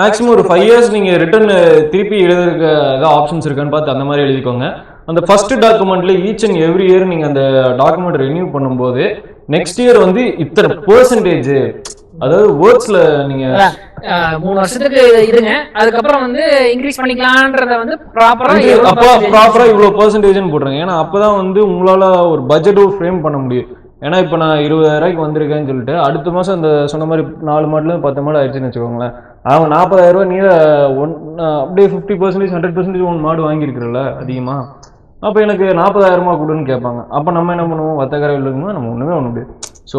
மேக்ஸிமம் ஒரு 5 இயர்ஸ் நீங்க ரிட்டர்ன் திருப்பி எழுதுறதுக்கு ஏதாவது ஆப்ஷன்ஸ் இருக்கான்னு பார்த்து அந்த மாதிரி எழுதிக்கோங்க. அந்த ஃபர்ஸ்ட் டாக்குமெண்ட்ல ஈச் அண்ட் எவ்ரி இயர் நீங்க அந்த டாக்குமெண்ட் ரெனியூ பண்ணும்போது நெக்ஸ்ட் இயர் வந்து இத்தனை பெர்சன்டேஜ், அதாவது வேர்ட்ஸ்ல நீங்க 3 வருஷத்துக்கு இருங்க, அதுக்கப்புறம் வந்து இன்க்ரீஸ் பண்ணிக்கலாம்ன்றத வந்து ப்ராப்பரா இவ்வளவு பெர்சன்டேஜ்னு போடுறேங்க. ஏன்னா அப்பதான் வந்து உங்களால ஒரு பட்ஜெட்டும் ஃப்ரேம் பண்ண முடியும். ஏன்னா இப்போ நான் 20,000 ரூபாய்க்கு வந்திருக்கேன்னு சொல்லிட்டு அடுத்த மாதம் அந்த சொன்ன மாதிரி 4 மாடல 10 மாடு ஆயிடுச்சுன்னு வச்சுக்கோங்களேன். அவங்க 40,000 ரூபாய் நீ அப்படியே 50%, 100% 1 மாடு வாங்கியிருக்கிறல்ல அதிகமா. அப்போ எனக்கு 40,000 கொடுன்னு கேட்பாங்க. அப்போ நம்ம என்ன பண்ணுவோம், வத்தக்கரை இருக்கும்போது நம்ம ஒன்றுமே பண்ண முடியாது. ஸோ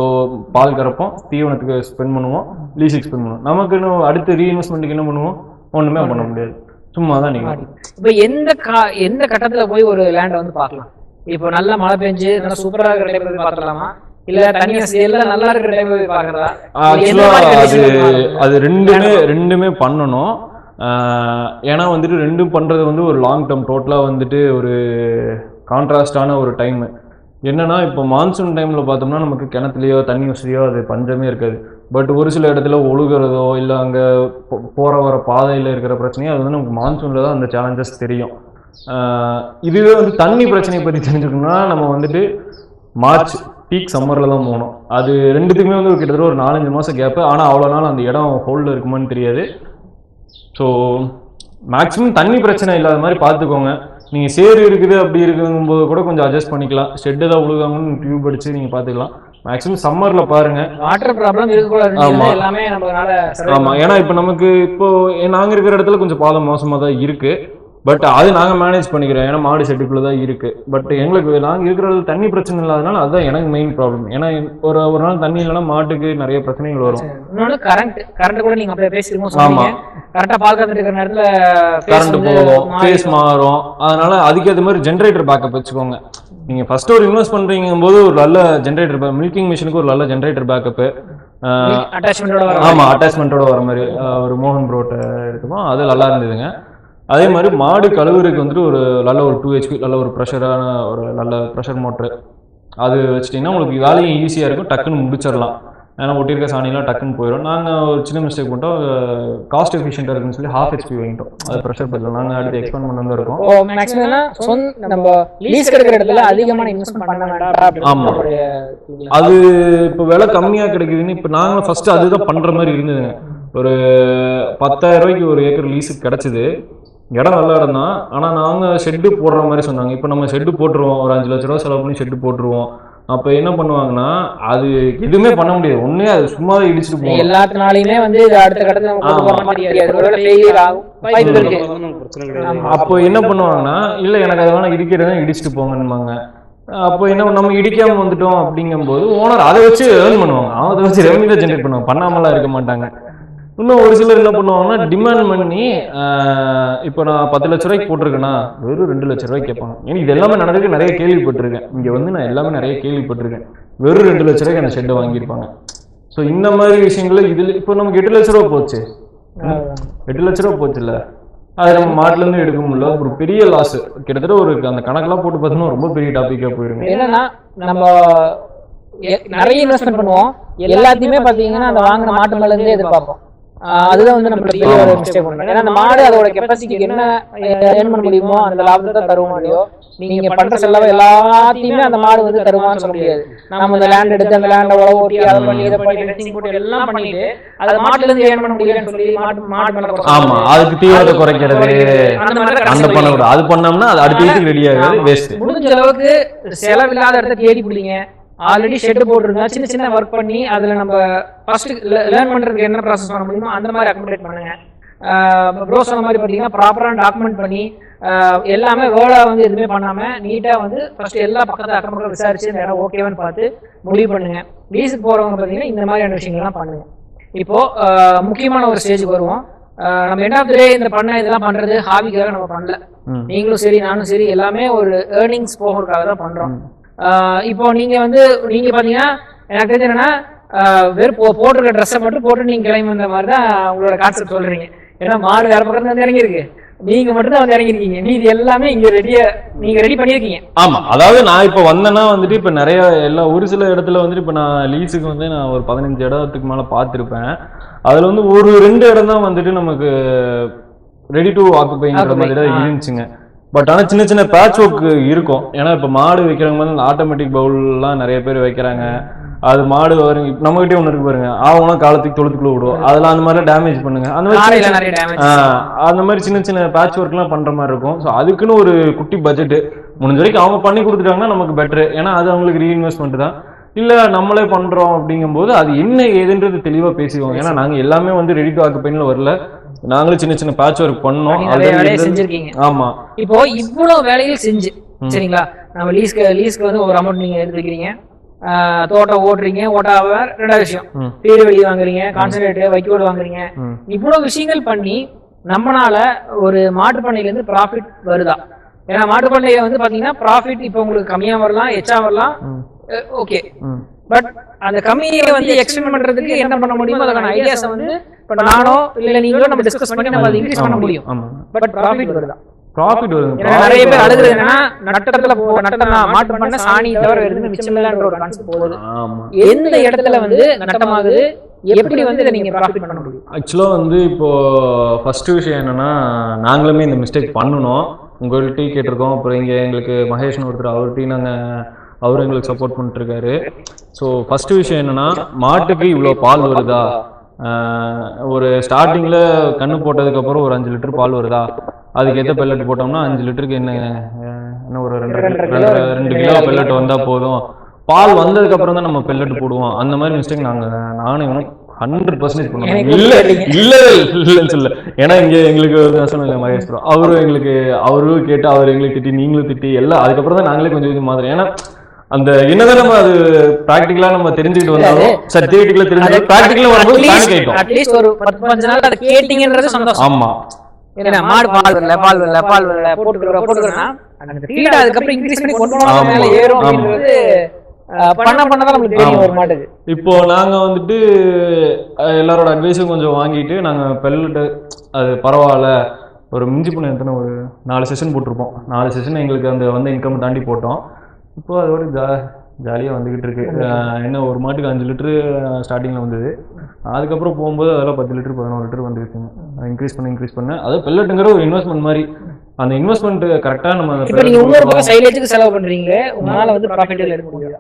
பால் கறப்போம், தீவனத்துக்கு ஸ்பெண்ட் பண்ணுவோம், லீஸுக்கு ஸ்பெண்ட் பண்ணுவோம். நமக்கு இன்னும் அடுத்த ரீஇன்வெஸ்ட்மெண்ட்டுக்கு என்ன பண்ணுவோம், ஒன்றுமே பண்ண முடியாது. சும்மா தான் நீங்கள். இப்போ எந்த கட்டத்தில் போய் ஒரு லேண்டை வந்து பார்க்கலாம்? இப்போ நல்லா மழை பெஞ்சு நல்லா சூப்பரா இருக்கிற டைம்ல போய் பார்த்துடலாமா, இல்ல தண்ணி வசதி எல்லாம் நல்லா இருக்கிற டைம்ல போய் பார்க்கறதா? அது ரெண்டுமே பண்ணணும். ஏன்னா வந்துட்டு ரெண்டும் பண்றது வந்து ஒரு லாங் டேர்ம் டோட்டலா வந்துட்டு ஒரு கான்ட்ராஸ்டான ஒரு டைம். என்னன்னா இப்போ மான்சூன் டைம்ல பார்த்தோம்னா நமக்கு கிணத்துலையோ தண்ணி வசதியோ அது பஞ்சமே இருக்காது. பட் ஒரு சில இடத்துல ஒழுகிறதோ இல்லை அங்கே போற வர பாதையில் இருக்கிற பிரச்சனையோ அது வந்து நமக்கு மான்சூன்ல தான் அந்த சேலஞ்சஸ் தெரியும். இதுவே வந்து தண்ணி பிரச்சனையை பற்றி தெரிஞ்சுக்கணும்னா நம்ம வந்துட்டு மார்ச் பீக் சம்மரில் தான் போகணும். அது ரெண்டுத்துக்குமே வந்து கிட்டத்தட்ட ஒரு 4-5 மாதம் கேப்பு. ஆனால் அவ்வளோ நாள் அந்த இடம் ஹோல்டில் இருக்குமான்னு தெரியாது. ஸோ மேக்ஸிமம் தண்ணி பிரச்சனை இல்லாத மாதிரி பார்த்துக்கோங்க. நீங்கள் சேரு இருக்குது அப்படி இருக்குங்கும்போது கூட கொஞ்சம் அட்ஜஸ்ட் பண்ணிக்கலாம். ஷெட்டு தான் உழுகாங்கன்னு டியூப் அடிச்சு நீங்கள் பார்த்துக்கலாம். மேக்ஸிமம் சம்மரில் பாருங்க. வாட்டர் ப்ராப்ளம் இருக்கக்கூடாது. எல்லாமே நம்மளால. ஆமாம், ஏன்னா இப்போ நமக்கு இப்போ நாங்கள் இருக்கிற இடத்துல கொஞ்சம் பாலம் மோசமாக தான் இருக்குது. பட் அது நாங்கள் மேனேஜ் பண்ணிக்கிறோம். ஏன்னா மாடு செட்டுக்குள்ளே தான் இருக்குது. பட் எங்களுக்கு நாங்கள் இருக்கிறது தண்ணி பிரச்சனை இல்லாதனால அதுதான் எனக்கு மெயின் ப்ராப்ளம். ஏன்னா ஒரு நாள் தண்ணி இல்லைன்னா மாட்டுக்கு நிறைய பிரச்சனைகள் வரும். இன்னொன்று கரண்ட் கூட நீங்கள் அப்படியே பேசிருக்கோம். ஆமாம், கரெக்டாக பார்க்கறதுக்கு இருக்கிற நேரத்தில் கரண்ட் போகும், ஃபேஸ் மாறும். அதனால அதுக்கேற்ற மாதிரி ஜென்ரேட்டர் பேக்கப் வச்சுக்கோங்க. நீங்கள் ஃபர்ஸ்ட் ஒரு இன்வெஸ்ட் பண்ணுறீங்கும் போது ஒரு நல்ல ஜென்ரேட்டர், மில்கிங் மிஷினுக்கு ஒரு நல்ல ஜென்ரேட்டர் பேக்கப்பு. ஆமாம், அட்டாச்மெண்ட்டோட வர மாதிரி ஒரு மோகன் ப்ரோட்டை எடுத்துப்போம். அது நல்லா இருந்ததுங்க. அதே மாதிரி மாடு கழுவுறதுக்கு வந்துட்டு ஒரு நல்ல ஒரு 2 HP நல்ல ஒரு ப்ரெஷரான ஒரு நல்ல ப்ரெஷர் மோட்ரு அது வச்சுட்டிங்கன்னா உங்களுக்கு வேலையும் ஈஸியாக இருக்கும், டக்குன்னு முடிச்சிடலாம். ஏன்னா ஒட்டியிருக்க சாணிலாம் டக்குன்னு போயிடும். நாங்கள் ஒரு சின்ன மிஸ்டேக் பண்ணிட்டோம், காஸ்ட் எஃபிஷியண்டாக இருக்குன்னு சொல்லி half HP வாங்கிட்டோம். அது ப்ரெஷர் பதில் நாங்கள் அடுத்து எக்ஸ்பேண்ட் பண்ண தான் இருக்கோம். ஆமாம், அது இப்போ விலை கம்மியாக கிடைக்குதுன்னு இப்போ நாங்கள் ஃபர்ஸ்ட் அதுதான் பண்ணுற மாதிரி இருந்ததுங்க. ஒரு 10,000 ரூபாய்க்கு ஒரு ஏக்கர் லீஸுக்கு கிடச்சிது. இடம் நல்ல இடம் தான். ஆனால் நாங்கள் ஷெட்டு போடுற மாதிரி சொன்னாங்க. இப்போ நம்ம ஷெட்டு போட்டுருவோம், ஒரு 5 லட்ச ரூபா செலவு பண்ணி ஷெட்டு போட்டுருவோம். அப்போ என்ன பண்ணுவாங்கன்னா அது எதுவுமே பண்ண முடியாது. ஒன்னே அது சும்மா இடிச்சுட்டு போகும். எல்லாத்தினாலையுமே வந்து அடுத்த கட்டத்துல அப்போ என்ன பண்ணுவாங்கன்னா இல்லை எனக்கு அதை வேணா இடிக்கிறதா இடிச்சுட்டு போங்கன்னுவாங்க. அப்போ என்ன நம்ம இடிக்காம வந்துட்டோம் அப்படிங்கும்போது ஓனர் அதை வச்சு ஏர்ன் பண்ணுவாங்க. அதை வச்சு ரெவன்யூ தான் ஜென்ரேட் பண்ணுவாங்க, பண்ணாமலாம் இருக்க மாட்டாங்க. இன்னும் ஒரு சிலர் என்ன பண்ணுவாங்கன்னா டிமாண்ட் பண்ணி இப்போ நான் 10 லட்ச ரூபாய்க்கு போட்டிருக்கேன்னா வெறும் 2 லட்ச ரூபாய்க்கு கேட்பாங்க. ஏன்னா இது எல்லாமே நடந்துக்கு நிறைய கேள்விப்பட்டிருக்கேன். இங்கே வந்து நான் எல்லாமே நிறைய கேள்விப்பட்டிருக்கேன். வெறும் 2 லட்ச ரூபாய்க்கு அந்த ஷெட்டை வாங்கியிருப்பாங்க. ஸோ இந்த மாதிரி விஷயங்கள இதில் இப்போ நமக்கு 8 லட்ச ரூபா போச்சு. 8 லட்ச ரூபா போச்சு இல்லை, அது நம்ம மாட்டிலேருந்து எடுக்க முடியல. ஒரு பெரிய லாஸ். கிட்டத்தட்ட ஒரு அந்த கணக்கெல்லாம் போட்டு பார்த்தோம்னா ரொம்ப பெரிய டாப்பிக்காக போயிருங்க. ஏன்னா நம்ம நிறைய இன்வெஸ்ட்மெண்ட் பண்ணுவோம், எல்லாத்தையுமே பார்த்தீங்கன்னா அந்த வாங்கின மாட்டு மேலேருந்தே எதிர்பார்ப்போம். அதுதான் வந்து நம்ம பெரிய ஒரு மிஸ்டேக் பண்ணுறோம். ஏன்னா அந்த மாடு அதோட கெப்பாசிட்டிக்கு என்ன ஏர்ன் பண்ண முடியுமோ அந்த லாபத்தை தருவோம் இல்லையோ, நீங்க பண்ற செலவு எல்லாத்தையுமே அந்த மாடு வந்து தருவான்னு சொல்ல முடியாது. நம்ம அந்த லேண்ட் எடுத்து அந்த லேண்டை உழவு ஓட்டி அதை பண்ணி இதை பண்ணி ரெஸ்டிங் போட்டு எல்லாம் பண்ணிட்டு அது மாட்டுல இருந்து ஏர்ன் பண்ண முடியலன்னு சொல்லி மாட்டு ஆமா அதுக்கு தீவிரத்தை குறைக்கிறது அந்த பண்ணக்கூடாது. அது பண்ணோம்னா அது அடுத்த வீட்டுக்கு ரெடி ஆகாது, வேஸ்ட். முடிஞ்ச அளவுக்கு செலவு இல்லாத இடத்த தேடி பிடிங்க. ஆல்ரெடி ஷெட் போட்டுருங்க, சின்ன சின்ன ஒர்க் பண்ணி அதுல நம்ம ஃபர்ஸ்ட் லேர்ன் பண்றதுக்கு என்ன ப்ராசஸ் பண்ண முடியுமோ அந்த மாதிரி அக்கமடேட் பண்ணுங்க. ப்ரோ சொன்ன மாதிரி பார்த்தீங்கன்னா ப்ராப்பராக டாக்குமெண்ட் பண்ணி எல்லாமே வேர்டா வந்து எதுவுமே பண்ணாம நீட்டா வந்து ஃபர்ஸ்ட் எல்லா பக்கத்தை அக்கம் பக்கம் விசாரிச்சு இந்த இடம் ஓகேவான்னு பார்த்து முடிவு பண்ணுங்க. லீஸுக்கு போறவங்க பார்த்தீங்கன்னா இந்த மாதிரியான விஷயங்கள்லாம் பண்ணுங்க. இப்போ முக்கியமான ஒரு ஸ்டேஜுக்கு வருவோம். நம்ம எண்ட் ஆஃப் தி டே இந்த இதெல்லாம் பண்றது ஹாபிக்காக நம்ம பண்ணல. நீங்களும் சரி நானும் சரி எல்லாமே ஒரு ஏர்னிங்ஸ் போகிறதுக்காக தான் பண்றோம். இப்போ நீங்க பாத்தீங்கன்னா எனக்கு தெரிஞ்சு என்னன்னா வெறும் போட்டிருக்க ட்ரெஸ்ஸை மட்டும் போட்டு நீங்க கிளம்பி வந்த மாதிரி தான் உங்களோட கான்செப்ட் சொல்றீங்க. ஏன்னா மாடு வேற பக்கத்துல வந்து இறங்கிருக்கு, நீங்க மட்டும் தான் வந்து இறங்கிருக்கீங்க, மீதி எல்லாமே இங்க நீங்க ரெடி பண்ணிருக்கீங்க. ஆமா அதாவது நான் இப்ப வந்தேன்னா வந்துட்டு இப்ப நிறைய ஒரு சில இடத்துல வந்துட்டு இப்ப நான் லீஸுக்கு வந்து நான் ஒரு 15 இடத்துக்கு மேல பார்த்திருப்பேன். அதுல வந்து ஒரு 2 இடம் தான் வந்துட்டு நமக்கு ரெடி டு ஆக்குபைங்கிற மாதிரி தான் இருந்துச்சுங்க. பட் ஆனால் சின்ன சின்ன பேட்ச் ஒர்க் இருக்கும். ஏன்னா இப்போ மாடு வைக்கிறவங்க வந்து ஆட்டோமேட்டிக் பவுல்லாம் நிறைய பேர் வைக்கிறாங்க. அது மாடு வரும் நம்மகிட்டே ஒன்று இருக்கு பாருங்க, ஆவணம் காலத்துக்கு தொழுத்துக்குள்ள விடுவோம், அதெல்லாம் அந்த மாதிரி டேமேஜ் பண்ணுங்க. அந்த மாதிரி சின்ன சின்ன பேட்ச் ஒர்க்லாம் பண்ற மாதிரி இருக்கும். ஸோ அதுக்குன்னு ஒரு குட்டி பட்ஜெட் முடிஞ்ச வரைக்கும் அவங்க பண்ணி கொடுத்துட்டாங்கன்னா நமக்கு பெட்ரு. ஏன்னா அது அவங்களுக்கு ரீஇன்வெஸ்ட்மெண்ட் தான். இல்ல நம்மளே பண்றோம் அப்படிங்கும்போது அது என்ன ஏதுன்றது தெளிவா பேசிக்குவோம். ஏன்னா நாங்க எல்லாமே வந்து ரெடி டு ஆக்குபைன்ல வரல, நாங்களும் சின்ன சின்ன பேட்ச் ஒர்க் பண்ணோம். செஞ்சிருக்கீங்க. ஆமா இப்போ இவ்வளவு வேலைகள் செஞ்சு சரிங்களா, நம்ம லீஸ்க்கு வந்து ஒரு அமௌண்ட் நீங்க எடுத்துக்கிறீங்க, தோட்டம் ஓட்டுறீங்க, ஓட்டாவ ரெண்டாவது விஷயம் பேரு வெளியே வாங்குறீங்க, கான்சன்ட்ரேட் வைக்கோல் வாங்குறீங்க, இவ்வளவு விஷயங்கள் பண்ணி நம்மளால ஒரு மாட்டு பண்ணையில இருந்து ப்ராஃபிட் வருதா? ஏன்னா மாட்டு பண்ணையில வந்து பாத்தீங்கன்னா ப்ராஃபிட் இப்போ உங்களுக்கு கம்மியா வரலாம், எச்சா வரலாம், ஓகே. பட் அந்த கம்மியை வந்து எக்ஸ்டெண்ட் பண்றதுக்கு என்ன பண்ண முடியுமோ அதுக்கான ஐடியாஸ் வந்து இப்ப நானோ இல்ல நீங்களோ நம்ம டிஸ்கஸ் பண்ணி நம்ம அதை இன்க்ரீஸ் பண்ண முடியும். பட் ப்ராஃபிட் வருதா? ப்ராஃபிட் வருது. நிறைய பேர் அழுகுறது என்னன்னா நட்டத்துல மாட்டு பண்ண சாணி தவிர எதுவுமே மிச்சமில்லான்ற ஒரு கான்செப்ட் போகுது. எந்த இடத்துல வந்து நட்டமாகுது, எப்படி வந்து இதை நீங்க ப்ராஃபிட் பண்ண முடியும்? ஆக்சுவலா வந்து இப்போ ஃபர்ஸ்ட் விஷயம் என்னன்னா நாங்களுமே இந்த மிஸ்டேக் பண்ணணும். உங்கள்கிட்ட கேட்டிருக்கோம். அப்புறம் இங்க எங்களுக்கு மகேஷ்னு ஒருத்தர் அவர்கிட்டையும் அவரும் எங்களுக்கு சப்போர்ட் பண்ணிட்டு இருக்காரு. ஸோ ஃபர்ஸ்ட் விஷயம் என்னன்னா மாட்டுக்கு இவ்வளோ பால் வருதா, ஒரு ஸ்டார்டிங்ல கண்ணு போட்டதுக்கு அப்புறம் ஒரு 5 லிட்டர் பால் வருதா, அதுக்கு எந்த பெல்லட் போட்டோம்னா 5 லிட்டருக்கு என்ன ஒரு 2 கிலோ பெல்லட் வந்தா போதும். பால் வந்ததுக்கு அப்புறம் தான் நம்ம பெல்லட் போடுவோம். அந்த மாதிரி மிஸ்டேக் நானும் 100% பண்ணுவோம். இல்லன்னு சொல்ல. ஏன்னா இங்க எங்களுக்கு சொன்ன மகேஷ் ப்ரோ அவரும் கேட்டு அவர் எங்களுக்கு திட்டி நீங்களும் திட்டி எல்லாம் அதுக்கப்புறம் தான் நாங்களே கொஞ்சம் மாதிரி. ஏன்னா அந்த என்னதான் நம்ம அது பிராக்டிகலா நம்ம தெரிஞ்சுக்கிட்டு வந்தாலும் சர்டிபிகேட்ல தெரிஞ்சு பிராக்டிகலா வரும்போது பேனிக் ஆயிட்டோம். அட்லீஸ்ட் ஒரு 10-15 நாள் அத கேட்டிங்கன்றது சந்தோஷம். ஆமா ஏன்னா மாடு பால் வரல போட்டுக்கறனா அந்த ஃபீட் அதுக்கு அப்புறம் இன்கிரீஸ் பண்ணி கொண்டு போனா மேல ஏறும் அப்படின்றது பண்ணதான் நமக்கு தெரியும் ஒரு மாட்டுக்கு. இப்போ நாங்க வந்துட்டு எல்லாரோட அட்வைஸும் கொஞ்சம் வாங்கிட்டு நாங்க பெல்லட் அது பரவாயில்ல ஒரு மிஞ்சி பண்ண எத்தனை ஒரு 4 செஷன் போட்டிருப்போம். 4 செஷன் எங்களுக்கு அந்த வந்து இன்கம் தாண்டி போட்டோம். இப்போ அதோட ஜாலியாக வந்துக்கிட்டு இருக்கு. என்ன ஒரு மாட்டுக்கு 5 லிட்டரு ஸ்டார்டிங்கில் வந்தது, அதுக்கப்புறம் போகும்போது அதெல்லாம் 10 லிட்டர் 11 லிட்டர் வந்துருக்குங்க. இன்க்ரீஸ் பண்ண அதாவது பெல்லட்டுங்கிற ஒரு இன்வெஸ்ட்மெண்ட் மாதிரி. அந்த இன்வெஸ்ட்மெண்ட் கரெக்டாக நம்ம இப்போ நீங்கள் இன்னொரு பக்கம் சைலேஜுக்கு செலவு பண்ணுறீங்க, உங்களால் வந்து ப்ராஃபிட் எடுக்க முடியாது.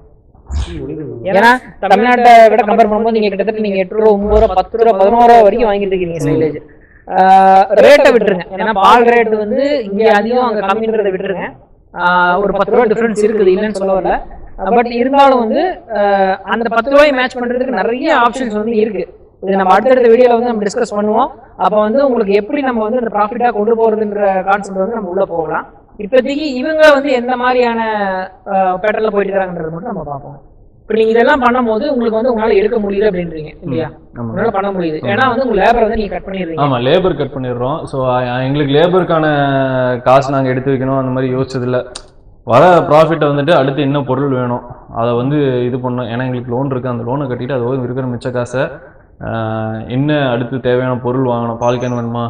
ஏன்னா தமிழ்நாட்டை விட கம்பேர் பண்ணும்போது நீங்கள் கிட்டத்தட்ட நீங்கள் 8 ரூபா 9 ரூபா 10 ரூபா 11 ரூபா வரைக்கும் வாங்கிட்டு இருக்கீங்க சைலேஜ். ரேட்டை விட்டுருங்க, ஏன்னா பால் ரேட் வந்து இங்கே அதிகம் அங்கே கம்மின்றதை விட்டுருங்க. ஒரு 10 ரூபா டிஃபரன்ஸ் இருக்குது, இல்லைன்னு சொல்ல வரல. பட் இருந்தாலும் வந்து அந்த 10 ரூபாய் மேட்ச் பண்றதுக்கு நிறைய ஆப்ஷன்ஸ் வந்து இருக்கு. இது நம்ம அடுத்தடுத்த வீடியோல வந்து நம்ம டிஸ்கஸ் பண்ணுவோம். அப்ப வந்து உங்களுக்கு எப்படி நம்ம வந்து அந்த ப்ராஃபிட்டா கொண்டு போறதுன்ற கான்செப்ட் வந்து நம்ம உள்ள போகலாம். இப்போதைக்கு இவங்க வந்து எந்த மாதிரியான பேட்டர்ல போயிட்டு இருக்காங்கன்றது மட்டும் நம்ம பார்ப்போம். இப்போ நீங்க இதெல்லாம் பண்ணும்போது உங்களுக்கு வந்து உங்களால எடுக்க முடியுது அப்படின்றீங்க இல்லையா? உங்களால பண்ண முடியுது, ஏன்னா வந்து உங்க லேபர் வந்து நீங்க கட் பண்ணிடுறீங்க. ஆமா, லேபர் கட் பண்ணிடுறோம். ஸோ எங்களுக்கு லேபருக்கான காசு நாங்கள் எடுத்து வைக்கணும் அந்த மாதிரி யோசிச்சதில்லை. வர ப்ராஃபிட்டை வந்துட்டு அடுத்து என்ன பொருள் வேணும் அதை வந்து இது பண்ணோம். ஏன்னா எங்களுக்கு லோன் இருக்குது, அந்த லோனை கட்டிட்டு அது இருக்கிற மிச்ச காசை என்ன அடுத்து தேவையான பொருள் வாங்கணும். பால் கேன் வேணுமா,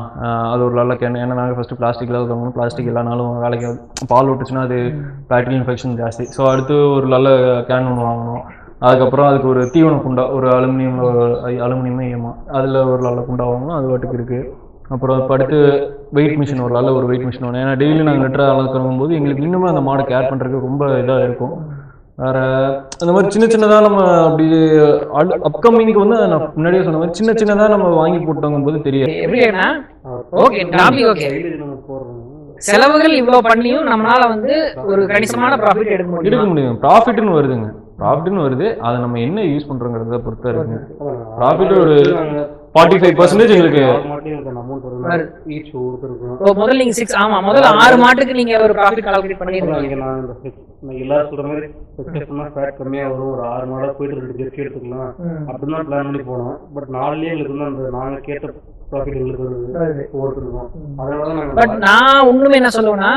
அது ஒரு நல்ல கேன். ஏன்னா நாங்கள் ஃபஸ்ட்டு பிளாஸ்டிக்கில் வாங்கணும். பிளாஸ்டிக் எல்லா நாளும் வேலைக்கு பால் விட்டுச்சுன்னா அது பேக்டீரியல் இன்ஃபெக்ஷன் ஜாஸ்தி. ஸோ அடுத்து ஒரு நல்ல கேன் ஒன்று வாங்கணும். அதுக்கப்புறம் அதுக்கு ஒரு தீவன குண்டா, ஒரு அலுமினியம் ஏமா அதில் ஒரு நல்ல குண்டா வாங்கணும், அது வாட்டுக்கு இருக்குது. அப்புறம் இப்போ அடுத்து வெயிட் மிஷின், ஒரு நல்ல ஒரு வெயிட் மிஷின் வாங்கணும். ஏன்னா டெய்லி நாங்கள் லிட்டராக அளக்கிறோம் போது எங்களுக்கு இன்னுமே அந்த மாடை கேர் பண்ணுறதுக்கு ரொம்ப இதாக இருக்கும். வேறு அந்த மாதிரி சின்ன சின்னதாக நம்ம அப்படி அப்கமிங்க்கு வந்து நான் முன்னாடியே சொன்ன மாதிரி சின்ன சின்னதாக நம்ம வாங்கி போட்டோங்கும் போது தெரியாது. செலவுகள் இவ்வளவு பண்ணியும் நம்மளால வந்து ஒரு கணிசமான ப்ராஃபிட் எடுக்க முடியும். ப்ராஃபிட்னு வருதுங்க, ப்ராஃபிட்னு வருது. அதை நம்ம என்ன யூஸ் பண்றோங்கிறத பொறுத்தா இருக்குங்க. ப்ராஃபிட் ஒரு 45% எங்களுக்கு முதல்ல நீங்க 6 ஆமா முதல்ல 6 மாட்டுக்கு நீங்க ஒரு ப்ராஃபிட் கால்குலேட் பண்ணிருக்கீங்க. நான் எல்லாரும் சொல்ற மாதிரி ஃபேட் கம்மியா வரும், ஒரு 6 மாடா போயிட்டு 2 ஜெர்சி எடுத்துக்கலாம் அப்படின்னு தான் பிளான் பண்ணி போனோம். பட் 4லயே எங்களுக்கு வந்து அந்த நாங்க கேட்ட ப்ராஃபிட் எங்களுக்கு ஒவ்வொருத்தருக்கும். பட் நான் ஒண்ணுமே என்ன சொல்லுவேன்னா,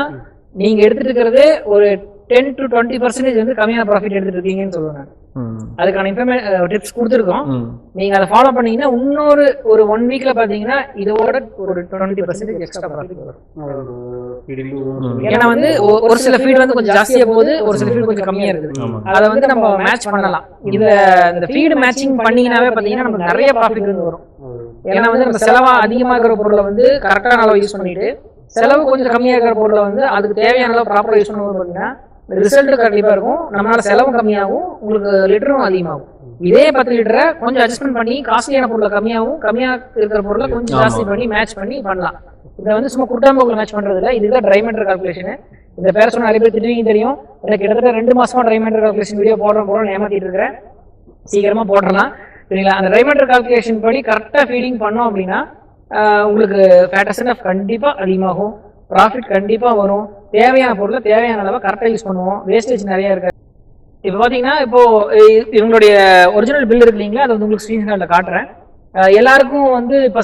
நீங்க எடுத்துட்டு இருக்கிறது ஒரு 10 to 20% வந்து கம்மியான ப்ராஃபிட் எடுத்துட்டு இருக்கீங்கன்னு சொல்லுவாங்க. அதுக்கான டிப்ஸ் கொடுத்துருக்கோம். நீங்க அதை ஃபாலோ பண்ணீங்கன்னா இன்னொரு ஒரு 1 வீக்ல பாத்தீங்கன்னா இதோட ஒரு 20% எக்ஸ்ட்ரா ப்ராஃபிட் வரும். ஏன்னா வந்து ஒரு சில ஃபீட் வந்து கொஞ்சம் ஜாஸ்தியா போகுது, ஒரு சில ஃபீட் கொஞ்சம் கம்மியா இருக்குது. அதை வந்து நம்ம மேட்ச் பண்ணலாம். இந்த ஃபீட் மேட்சிங் பண்ணீங்கன்னாவே பாத்தீங்கன்னா நமக்கு நிறைய ப்ராஃபிட் வந்து வரும். ஏன்னா வந்து நம்ம செலவா அதிகமா இருக்கிற பொருளை வந்து கரெக்டான அளவு யூஸ் பண்ணிட்டு, செலவு கொஞ்சம் கம்மியா இருக்கிற பொருளை வந்து அதுக்கு தேவையான அளவு ப்ராப்பரா யூஸ் பண்ணுவோம் பாத்தீங்கன்னா ரிசல்ட் கண்டிப்பா இருக்கும். நம்மளால செலவும் கம்மியாகும், உங்களுக்கு லிட்டரும் அதிகமாகும். இதே 10 லிட்டரை கொஞ்சம் அட்ஜஸ்ட்மெண்ட் பண்ணி காஸ்ட்லியான பொருளை கம்மியாகும், கம்மியா இருக்கிற பொருளை கொஞ்சம் ஜாஸ்தி பண்ணி மேட்ச் பண்ணலாம். இதை வந்து சும்மா குட்டாம்புகளை மேட்ச் பண்றது இல்லை, இதுதான் ட்ரைமெண்டர் கால்குலேஷன். இந்த பேர் சொன்ன நிறைய பேர் திட்டுவீங்க தெரியும். எனக்கு கிட்டத்தட்ட 2 மாசமா ட்ரைமெண்டர் கால்குலேஷன் வீடியோ போடுறோம் ஏமாத்திட்டு இருக்கிறேன். சீக்கிரமா போடலாம் சரிங்களா. அந்த ட்ரைமெண்டர் கால்குலேஷன் படி கரெக்டா ஃபீடிங் பண்ணோம் அப்படின்னா உங்களுக்கு ஃபேட் கண்டிப்பா அதிகமாகும், ப்ராஃபிட் கண்டிப்பா வரும். தேவையான பொருளை தேவையான அளவை கரெக்டாக யூஸ் பண்ணுவோம், வேஸ்டேஜ் நிறைய இருக்கு. இப்போ பார்த்தீங்கன்னா இப்போ இவங்களுடைய ஒரிஜினல் பில் இருக்கு இல்லைங்களா, அதை வந்து உங்களுக்கு ஸ்க்ரீன்ஷாட்டில் காட்டுறேன். எல்லாருக்கும் வந்து இப்போ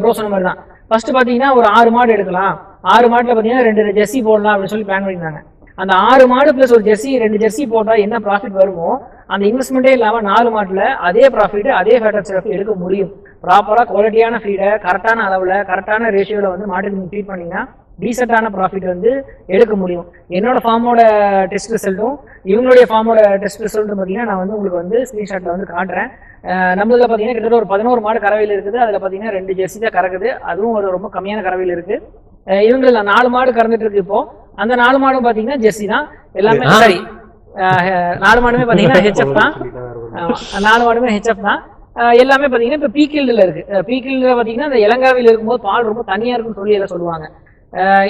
ப்ரோ சொன்ன மாதிரி தான். ஃபர்ஸ்ட் பார்த்தீங்கன்னா ஒரு 6 மாடு எடுக்கலாம், 6 மாட்டில் பார்த்தீங்கன்னா 2 ஜெர்சி போடலாம் அப்படின்னு சொல்லி பிளான் பண்ணியிருந்தாங்க. அந்த 6 மாடு ப்ளஸ் ஒரு ஜெர்சி 2 ஜெர்சி போட்டால் என்ன ப்ராஃபிட் வருமோ அந்த இன்வெஸ்ட்மெண்ட்டே இல்லாமல் 4 மாட்டில் அதே ப்ராஃபிட் அதே ஃபேட் எடுக்க முடியும். ப்ராப்பராக குவாலிட்டியான ஃபீடை கரெக்டான அளவில் கரெக்டான ரேஷியோவில் வந்து மாட்டுக்கு நீங்கள் ஃபீட் பண்ணிங்கன்னா டீசெண்டான ப்ராஃபிட் வந்து எடுக்க முடியும். என்னோட ஃபார்மோட டெஸ்ட் ரிசல்ட்டும் இவங்களுடைய ஃபார்மோட டெஸ்ட் ரிசல்ட்டும் பார்த்தீங்கன்னா நான் வந்து உங்களுக்கு வந்து ஸ்க்ரீன்ஷாட்டில் வந்து காட்டுறேன். நம்மளில் பார்த்தீங்கன்னா கிட்டத்தட்ட ஒரு 11 மாடு கறவையில் இருக்குது. அதில் பார்த்தீங்கன்னா 2 ஜெர்சி தான் கறக்குது, அதுவும் ஒரு ரொம்ப கம்மியான கறவையில் இருக்குது. இவங்கள 4 மாடு கறந்துட்டு இருக்கு. இப்போ அந்த 4 மாடும் பார்த்தீங்கன்னா ஜெர்சி தான் எல்லாமே. சரி, 4 மாடுமே பார்த்தீங்கன்னா ஹெச்எஃப் தான், 4 மாடுமே ஹெச்எஃப் தான். எல்லாமே பார்த்தீங்கன்னா இப்போ பீக்கில்டில் இருக்கு. பீக்கில்டில் பார்த்தீங்கன்னா இந்த இளங்காவியில் இருக்கும்போது பால் ரொம்ப தனியாக இருக்குன்னு சொல்லி எல்லாம் சொல்லுவாங்க.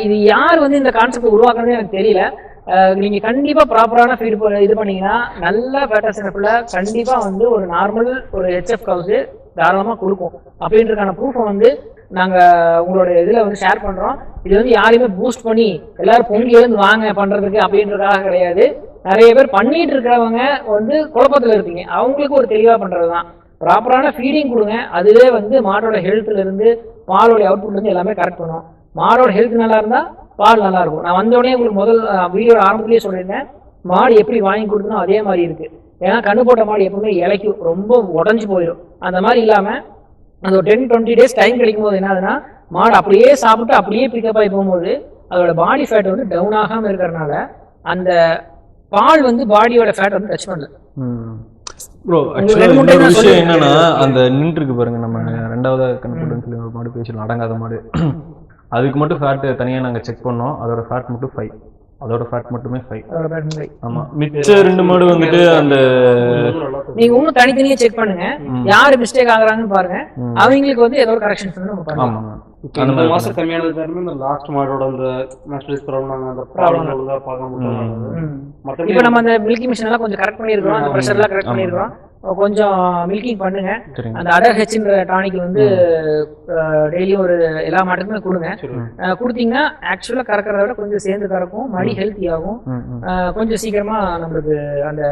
இது யார் வந்து இந்த கான்செப்ட் உருவாக்குறது எனக்கு தெரியல. நீங்க கண்டிப்பா ப்ராப்பரான ஃபீட் இது பண்ணீங்கன்னா நல்ல ஃபேட்டஸ்ல கண்டிப்பா வந்து ஒரு நார்மல் ஒரு ஹெச்எஃப் கவுஸ் தாராளமா கொடுக்கும். அப்படின்றதுக்கான ப்ரூஃபை வந்து நாங்க உங்களோட இதுல வந்து ஷேர் பண்றோம். இது வந்து யாரையுமே பூஸ்ட் பண்ணி எல்லாரும் பொங்கி எழுந்து வாங்க பண்றதுக்கு அப்படின்றதுக்காக கிடையாது. நிறைய பேர் பண்ணிட்டு இருக்கிறவங்க வந்து குழப்பத்துல இருப்பீங்க, அவங்களுக்கு ஒரு தெளிவா பண்றதுதான். ப்ராப்பரான ஃபீடிங் கொடுங்க, அதுவே வந்து மாட்டோட ஹெல்த்ல இருந்து பாலோட அவுட்புட்ல இருந்து எல்லாமே கரெக்ட் பண்ணும். மாடோட ஹெல்த் நல்லா இருந்தா பால் நல்லா இருக்கும். நான் வந்த உடனே உங்களுக்கு முதல் வீடியோட ஆரம்பத்திலேயே சொல்லியிருந்தேன், மாடு எப்படி வாங்கி கொடுக்கணும் அதே மாதிரி இருக்கு. ஏன்னா கண்ணு போட்ட மாடு எப்பவுமே இலைக்கும், ரொம்ப உடஞ்சி போயிடும். அந்த மாதிரி இல்லாம அது ஒரு 10-20 டேஸ் டைம் கிடைக்கும் போது என்ன ஆகுதுன்னா மாடு அப்படியே சாப்பிட்டு அப்படியே பிக்கப் ஆகி போகும்போது அதோட பாடி ஃபேட் வந்து டவுன் ஆகாம இருக்கிறதுனால அந்த பால் வந்து பாடியோட ஃபேட் வந்து டச் பண்ணல. ப்ரோ ஆக்சுவலாக இன்னொரு விஷயம் என்னன்னா, அந்த நின்றுருக்கு பாருங்க, நம்ம 2வது கண்ணு சொல்லி ஒரு மாடு பேசலாம், அடங்காத மாடு. அதுக்கு மட்டும் ஃபேட் தனியாக நாங்கள் செக் பண்ணோம். அதோட ஃபேட் மட்டும் 5, அதோட ஃபேட் மட்டுமே 5. ஆமா, மிச்ச 2 மாடு வந்துட்டு அந்த நீங்க இன்னும் தனித்தனியா செக் பண்ணுங்க, யாரு மிஸ்டேக் ஆகுறாங்கன்னு பாருங்க. அவங்களுக்கு வந்து ஏதோ ஒரு கரெக்ஷன் பண்ணணும். ஆமா, அந்த மாசம் கம்மியானது காரணமே இந்த லாஸ்ட் மாடோட அந்த மாஸ்டர்ஸ் ப்ராப்ளம் அந்த ப்ராப்ளம் ஒழுங்கா பார்க்க முடியல. இப்போ நம்ம அந்த மில்கிங் மிஷின் எல்லாம் கொஞ்சம் கரெக்ட் பண்ணிருக்கோம், அந்த ப்ரெஷர் எல்லாம் கரெக்ட் பண்ணிருக்கோம். கொஞ்சம் மில்கிங் பண்ணுங்க. அந்த அடர் ஹெச்ன்ற டானிக் வந்து டெய்லியும் ஒரு எல்லா மாட்டுக்குமே கொடுங்க. கொடுத்தீங்கன்னா ஆக்சுவலா கறக்கிறத விட கொஞ்சம் சேர்ந்து கறக்கும், மடி ஹெல்த்தி ஆகும், கொஞ்சம் சீக்கிரமா நம்மளுக்கு அந்த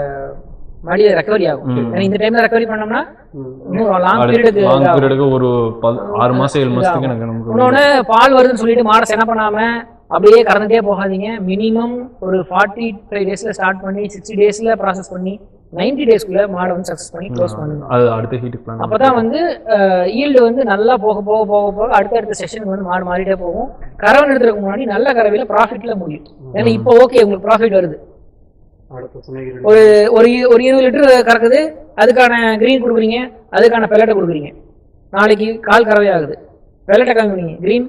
மடியை ரெக்கவரி ஆகும். இந்த டைம்ல ரெக்கவரி பண்ணோம்னா லாங் பீரியடுக்கு ஒரு 6 மாசம் 7 மாசத்துக்கு எனக்கு. இன்னொன்னு பால் வருதுன்னு சொல்லிட்டு மாடை என்ன பண்ணாம அப்படியே கறந்துட்டே போகாதீங்க. மினிமம் ஒரு 45 டேஸ்ல ஸ்டார்ட் பண்ணி 60 டேஸ்ல ப்ராசஸ் பண்ணி 90 டேஸ்க்குள்ள மாடை வந்து சக்சஸ் பண்ணி க்ளோஸ் பண்ணுங்க. அது அடுத்த ஹீட்டுக்கு பிளான். அப்பதான் வந்து ஈல்டு வந்து நல்லா போக போக போக போக அடுத்த செஷனுக்கு வந்து மாடு மாறிட்டே போகும். கறவை எடுத்துறதுக்கு முன்னாடி நல்ல கறவையில ப்ராஃபிட்ல முடியும். ஏன்னா இப்போ ஓகே உங்களுக்கு ப்ராஃபிட் வருது, ஒரு ஒரு 20 லிட்டர் கறக்குது, அதுக்கான கிரீன் கொடுக்குறீங்க, அதுக்கான பெல்லட்டை கொடுக்குறீங்க. நாளைக்கு கால் கறவை ஆகுது, பெல்லட்டை கம்மி பண்ணுவீங்க, கிரீன்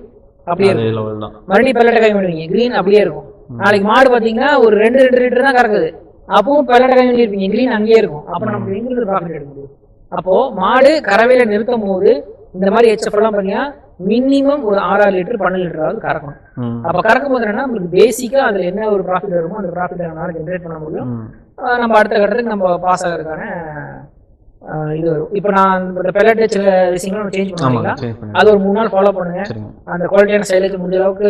அப்படியே இருக்கும். மறுபடியும் பெல்லட்டை கம்மி பண்ணுவீங்க, கிரீன் அப்படியே இருக்கும். நாளைக்கு மாடு பார்த்தீங்கன்னா ஒரு 2 லிட்டர் தான் கறக்குது, அப்பவும் பெல்லட்டை கம்மி பண்ணிருப்பீங்க, கிரீன் அங்கேயே இருக்கும். அப்போ நமக்கு எங்களுக்கு ப்ராஃபிட் எடுக்க முடியும். அப்போ மாடு கறவையில நிறுத்தும் போது இந்த மாதிரி HF எல்லாம் பண்ணியா மினிமம் ஒரு 6 லிட்டர் 12 லிட்டராவது கறக்கணும். அப்ப கறக்கும் போது என்னன்னா உங்களுக்கு பேசிக்கா அதுல என்ன ஒரு ப்ராஃபிட் வருமோ அந்த ப்ராஃபிட் நம்மளால ஜென்ரேட் பண்ண முடியும். நம்ம அடுத்த கட்டத்துக்கு நம்ம பாஸ் ஆகிறதுக்கான இது வரும். இப்போ நான் இந்த பெல்லட் சில விஷயங்களும் சேஞ்ச் பண்ணுவீங்களா, அது ஒரு 3 நாள் ஃபாலோ பண்ணுங்க. அந்த குவாலிட்டியான சைலேஜ் முடிஞ்ச அளவுக்கு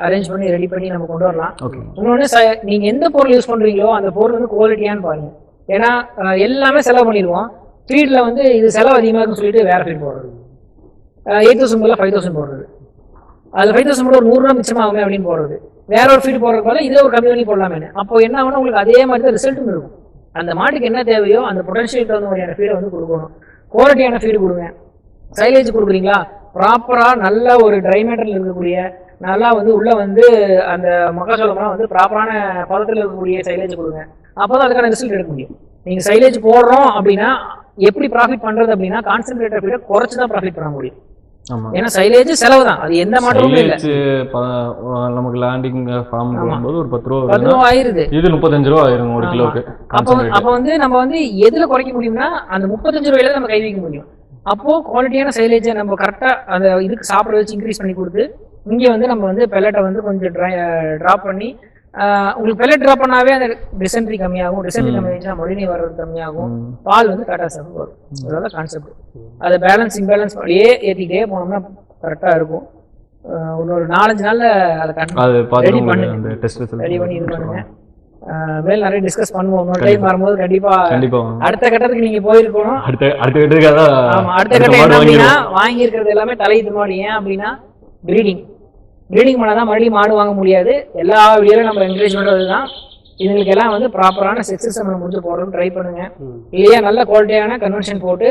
அரேஞ்ச் பண்ணி ரெடி பண்ணி நம்ம கொண்டு வரலாம். இன்னொன்னு நீங்க எந்த பொருள் யூஸ் பண்றீங்களோ அந்த பொருள் வந்து குவாலிட்டியான்னு பாருங்க. ஏன்னா எல்லாமே செலவு பண்ணிடுவோம், ஃபீட்ல வந்து இது செலவு அதிகமாக இருக்குன்னு சொல்லிட்டு வேற ஃபீட் போடுறது, 8000 போல 5000 போடுறது, அது 5000 போட ஒரு 100 ரூபா மிச்சமாகுமே அப்படின்னு போடுறது, வேற ஒரு ஃபீட் போடுறது போல இதே ஒரு கம்மி பண்ணி போடலாமே. அப்போ என்ன ஆகும்னா உங்களுக்கு அதே மாதிரி தான் ரிசல்ட்டும் இருக்கும். அந்த மாட்டுக்கு என்ன தேவையோ அந்த பொட்டன்ஷியல் தகுந்த மாதிரியான ஃபீடை வந்து கொடுக்கணும். குவாலிட்டியான ஃபீடு கொடுங்க. சைலேஜ் கொடுக்குறீங்களா, ப்ராப்பரா நல்ல ஒரு ட்ரை மேட்டர்ல இருக்கக்கூடிய நல்லா வந்து உள்ள வந்து அந்த மக்காச்சோளம்லாம் வந்து ப்ராப்பரான பதத்தில் இருக்கக்கூடிய சைலேஜ் கொடுங்க. அப்போதான் அதுக்கான ரிசல்ட் எடுக்க முடியும். நீங்க சைலேஜ் போடுறோம் அப்படின்னா எப்படி ப்ராஃபிட் பண்றது அப்படின்னா கான்சென்ட்ரேட்டர் ஃபீடை குறைச்சு தான் ப்ராஃபிட் பண்ண முடியும். ஏன்னா சைலேஜ் செலவு தான், அது எந்த மாற்றமும் இல்ல. நமக்கு லேண்டிங் ஃபார்ம் போடும்போது ஒரு 10 ரூபா ஆயிருது, இது 35 ரூபா ஆயிரும் ஒரு கிலோக்கு. அப்ப வந்து நம்ம வந்து எதுல குறைக்க முடியும்னா அந்த 35 ரூபாயில நம்ம கை வைக்க முடியும். அப்போ குவாலிட்டியான சைலேஜை நம்ம கரெக்டா அந்த இதுக்கு சாப்பிட வச்சு இன்க்ரீஸ் பண்ணி கொடுத்து இங்க வந்து நம்ம வந்து பெல்லட்டை வந்து கொஞ்சம் ட்ராப் பண்ணி உங்களுக்கு பெல்லட் ட்ராப் பண்ணாவே அந்த டிசென்ட்ரி கம்மியாகும். டிசென்ட்ரி கம்மியாச்சுன்னா மொழினி வர்றது கம்மியாகும், பால் வந்து கரெக்டாக சாப்பிட்டு வரும். அதுதான் கான்செப்ட். அதை பேலன்ஸ் இம்பேலன்ஸ் அப்படியே ஏற்றிக்கிட்டே போனோம்னா கரெக்டாக இருக்கும். ஒரு 4-5 நாள்ல அதை ரெடி பண்ணுங்க, ரெடி பண்ணி இது பண்ணுங்க. மேல் நிறைய டிஸ்கஸ் பண்ணுவோம். இன்னொரு டைம் வரும்போது கண்டிப்பா அடுத்த கட்டத்துக்கு நீங்க போயிருக்கணும். அடுத்த கட்டம் என்ன அப்படின்னா வாங்கி இருக்கிறது எல்லாமே தலையீட்டு மாடு. ஏன் அப்படின்னா ப்ரீடிங் பண்ணாதான் மறுபடியும் மாடு வாங்க முடியாது. எல்லா வீடியோலும் நம்ம என்கரேஜ் பண்றது தான். இதுங்களுக்கு எல்லாம் வந்து ப்ராப்பரான செக்ஸஸ் முடிஞ்சு போடுறோம், ட்ரை பண்ணுங்க. இல்லையா நல்ல குவாலிட்டியான கன்வென்ஷன் போட்டு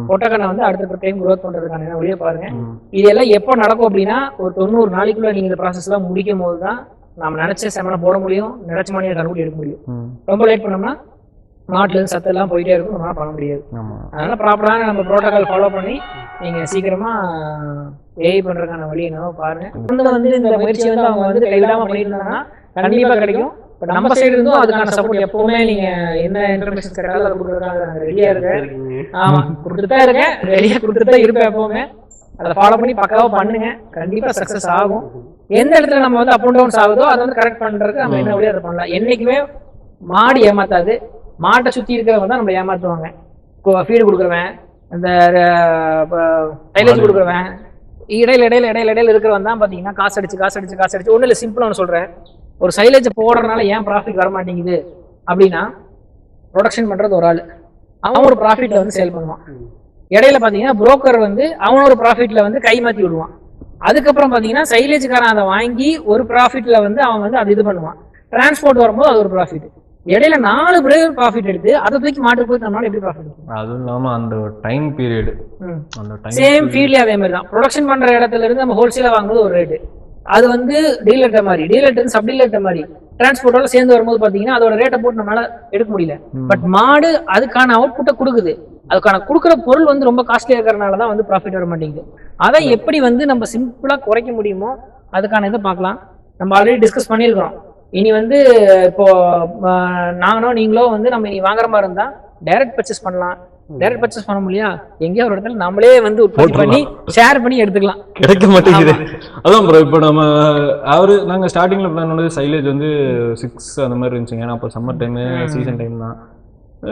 பொட்டக்கண்ணை வந்து அடுத்த டைம் க்ரோத் பண்றதுக்கான வீடியோ பாருங்க. இதெல்லாம் எப்போ நடக்கும் அப்படின்னா ஒரு 90 நாளைக்குள்ள நீங்க இந்த ப்ராசஸ் எல்லாம் முடிக்கும் போது தான் நம்ம நினைச்ச செமனை போட முடியும், நினைச்ச மணியை கண்டுபிடி எடுக்க முடியும். ரொம்ப லேட் பண்ணோம்னா நாட்டுல இருந்து சத்து எல்லாம் போயிட்டே இருக்கும், நம்மளால பண்ண முடியாது. அதனால ப்ராப்பரான நம்ம ப்ரோட்டோகால் ஃபாலோ பண்ணி நீங்க சீக்கிரமா ஏஐ பண்றதுக்கான வழி என்னவோ பாருங்க. வந்து இந்த முயற்சியை வந்து அவங்க வந்து கைவிடாம பண்ணிட்டு இருந்தாங்கன்னா கண்டிப்பா கிடைக்கும். பட் நம்ம சைடு இருந்தும் அதுக்கான சப்போர்ட் எப்பவுமே நீங்க என்ன இன்ஃபர்மேஷன் கேட்டாலும் அதை கொடுக்குறதுக்காக ரெடியா இருக்கேன். ஆமா, கொடுத்துட்டு இருக்கேன், ரெடியா கொடுத்துட்டு தான் இருப்பேன் எப்பவுமே. அதை ஃபாலோ பண்ணி பக்காவா பண்ணுங்க, கண்டிப்பா சக்சஸ் ஆகும். எந்த இடத்துல நம்ம வந்து அப் அண்ட் டவுன்ஸ் ஆகுதோ அதை வந்து கரெக்ட் பண்றதுக்கு நம்ம என்ன வழியா அதை பண்ணலாம். என்னைக்குமே மாடு ஏமாத்தாது, மாட்டை சுத்தி இருக்கிறவங்க தான் நம்ம ஏமாத்துவாங்க. ஃபீடு கொடுக்குறவன், இந்த சைலேஜ் கொடுக்குறவன், இடையில இருக்கிறவன் தான் பாத்தீங்கன்னா காசு அடிச்சு ஒண்ணு இல்லை. சிம்பிளா ஒன்று சொல்றேன், ஒரு சைலேஜ் போடுறதுனால ஏன் ப்ராஃபிட் வர மாட்டேங்குது அப்படின்னா ப்ரொடக்ஷன் பண்றது ஒரு ஆள், அவன் ஒரு ப்ராஃபிட்ல வந்து சேல் பண்ணுவான். இடையில பாத்தீங்கன்னா புரோக்கர் வந்து அவன் ஒரு ப்ராஃபிட்ல வந்து கை மாத்தி விடுவான். அதுக்கப்புறம் பாத்தீங்கன்னா சைலேஜுக்காரன் அதை வாங்கி ஒரு ப்ராஃபிட்ல வந்து அவன் வந்து அது இது பண்ணுவான். டிரான்ஸ்போர்ட் வரும்போது அது ஒரு ப்ராஃபிட். இடையில 4 பிரேவர் ப்ராஃபிட் எடுத்து அதை தூக்கி மாட்டுக்கு போய் நம்மளால எப்படி ப்ராஃபிட் எடுக்கும்? அதுவும் இல்லாம அந்த டைம் பீரியட் சேம் ஃபீல்ட்லயே அதே மாதிரி தான். ப்ரொடக்ஷன் பண்ற இடத்துல இருந்து நம்ம ஹோல்சேலா வாங்குறது ஒரு ரேட்டு, அது வந்து டீலர்ட்ட மாதிரி, டீலர்ட்ட சப் டீலர்ட்ட மாதிரி டிரான்ஸ்போர்ட்டோட சேர்ந்து வரும்போது பாத்தீங்கன்னா அதோட ரேட்டை போட்டு நம்மளால எடுக்க முடியல. பட் மாடு அதுக்கான அவுட்புட்டை கொடுக்குது, அதுக்கான கொடுக்குற பொருள் வந்து ரொம்ப காஸ்ட்லியா இருக்கிறதுனாலதான் வந்து ப்ராஃபிட் வர மாட்டேங்குது. அதை எப்படி வந்து நம்ம சிம்பிளா குறைக்க முடியுமோ அதுக்கான இதை பார்க்கலாம். நம்ம ஆல்ரெடி டிஸ்கஸ் பண்ணியிருக்கிறோம். இனி வந்து இப்போ நாங்களோ நீங்களோ வந்து நம்ம இனி வாங்குற மாதிரி இருந்தா டைரக்ட் பர்ச்சேஸ் பண்ணலாம். டைரக்ட் பர்ச்சேஸ் பண்ண முடியா, எங்கேயோ ஒரு இடத்துல நம்மளே வந்து உற்பத்தி பண்ணி ஷேர் பண்ணி எடுத்துக்கலாம். கிடைக்க மாட்டேங்குது. அதான் ப்ரோ, இப்போ நம்ம நாங்க ஸ்டார்டிங்ல பிளான் பண்ணது சைலேஜ் வந்து 6 அந்த மாதிரி இருந்துச்சுங்க. ஏன்னா அப்போ சம்மர் டைம் சீசன் டைம் தான்.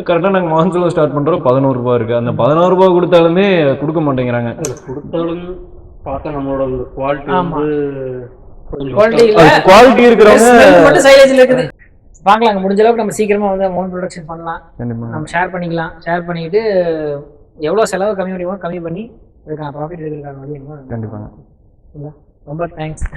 கரெக்டாக நாங்கள் மான்சூன் ஸ்டார்ட் பண்றோம் 11 ரூபா இருக்கு. அந்த 11 ரூபா கொடுத்தாலுமே கொடுக்க மாட்டேங்கிறாங்க. கொடுத்தாலும் பார்த்தா நம்மளோட குவாலிட்டி குவாலிட்டி இருக்கிறவங்க சைலேஜ்ல இருக்குது. பார்க்கலாம், முடிஞ்ச அளவுக்கு நம்ம சீக்கிரமா வந்து அமௌண்ட் ப்ரொடக்ஷன் பண்ணலாம், நம்ம ஷேர் பண்ணிக்கலாம். ஷேர் பண்ணிட்டு எவ்வளவு செலவு கம்மி முடியுமோ கம்மி பண்ணி இதுக்கான ப்ராஃபிட் எடுக்கிறதுக்கான வழி கண்டிப்பாங்க. ரொம்ப தேங்க்ஸ்.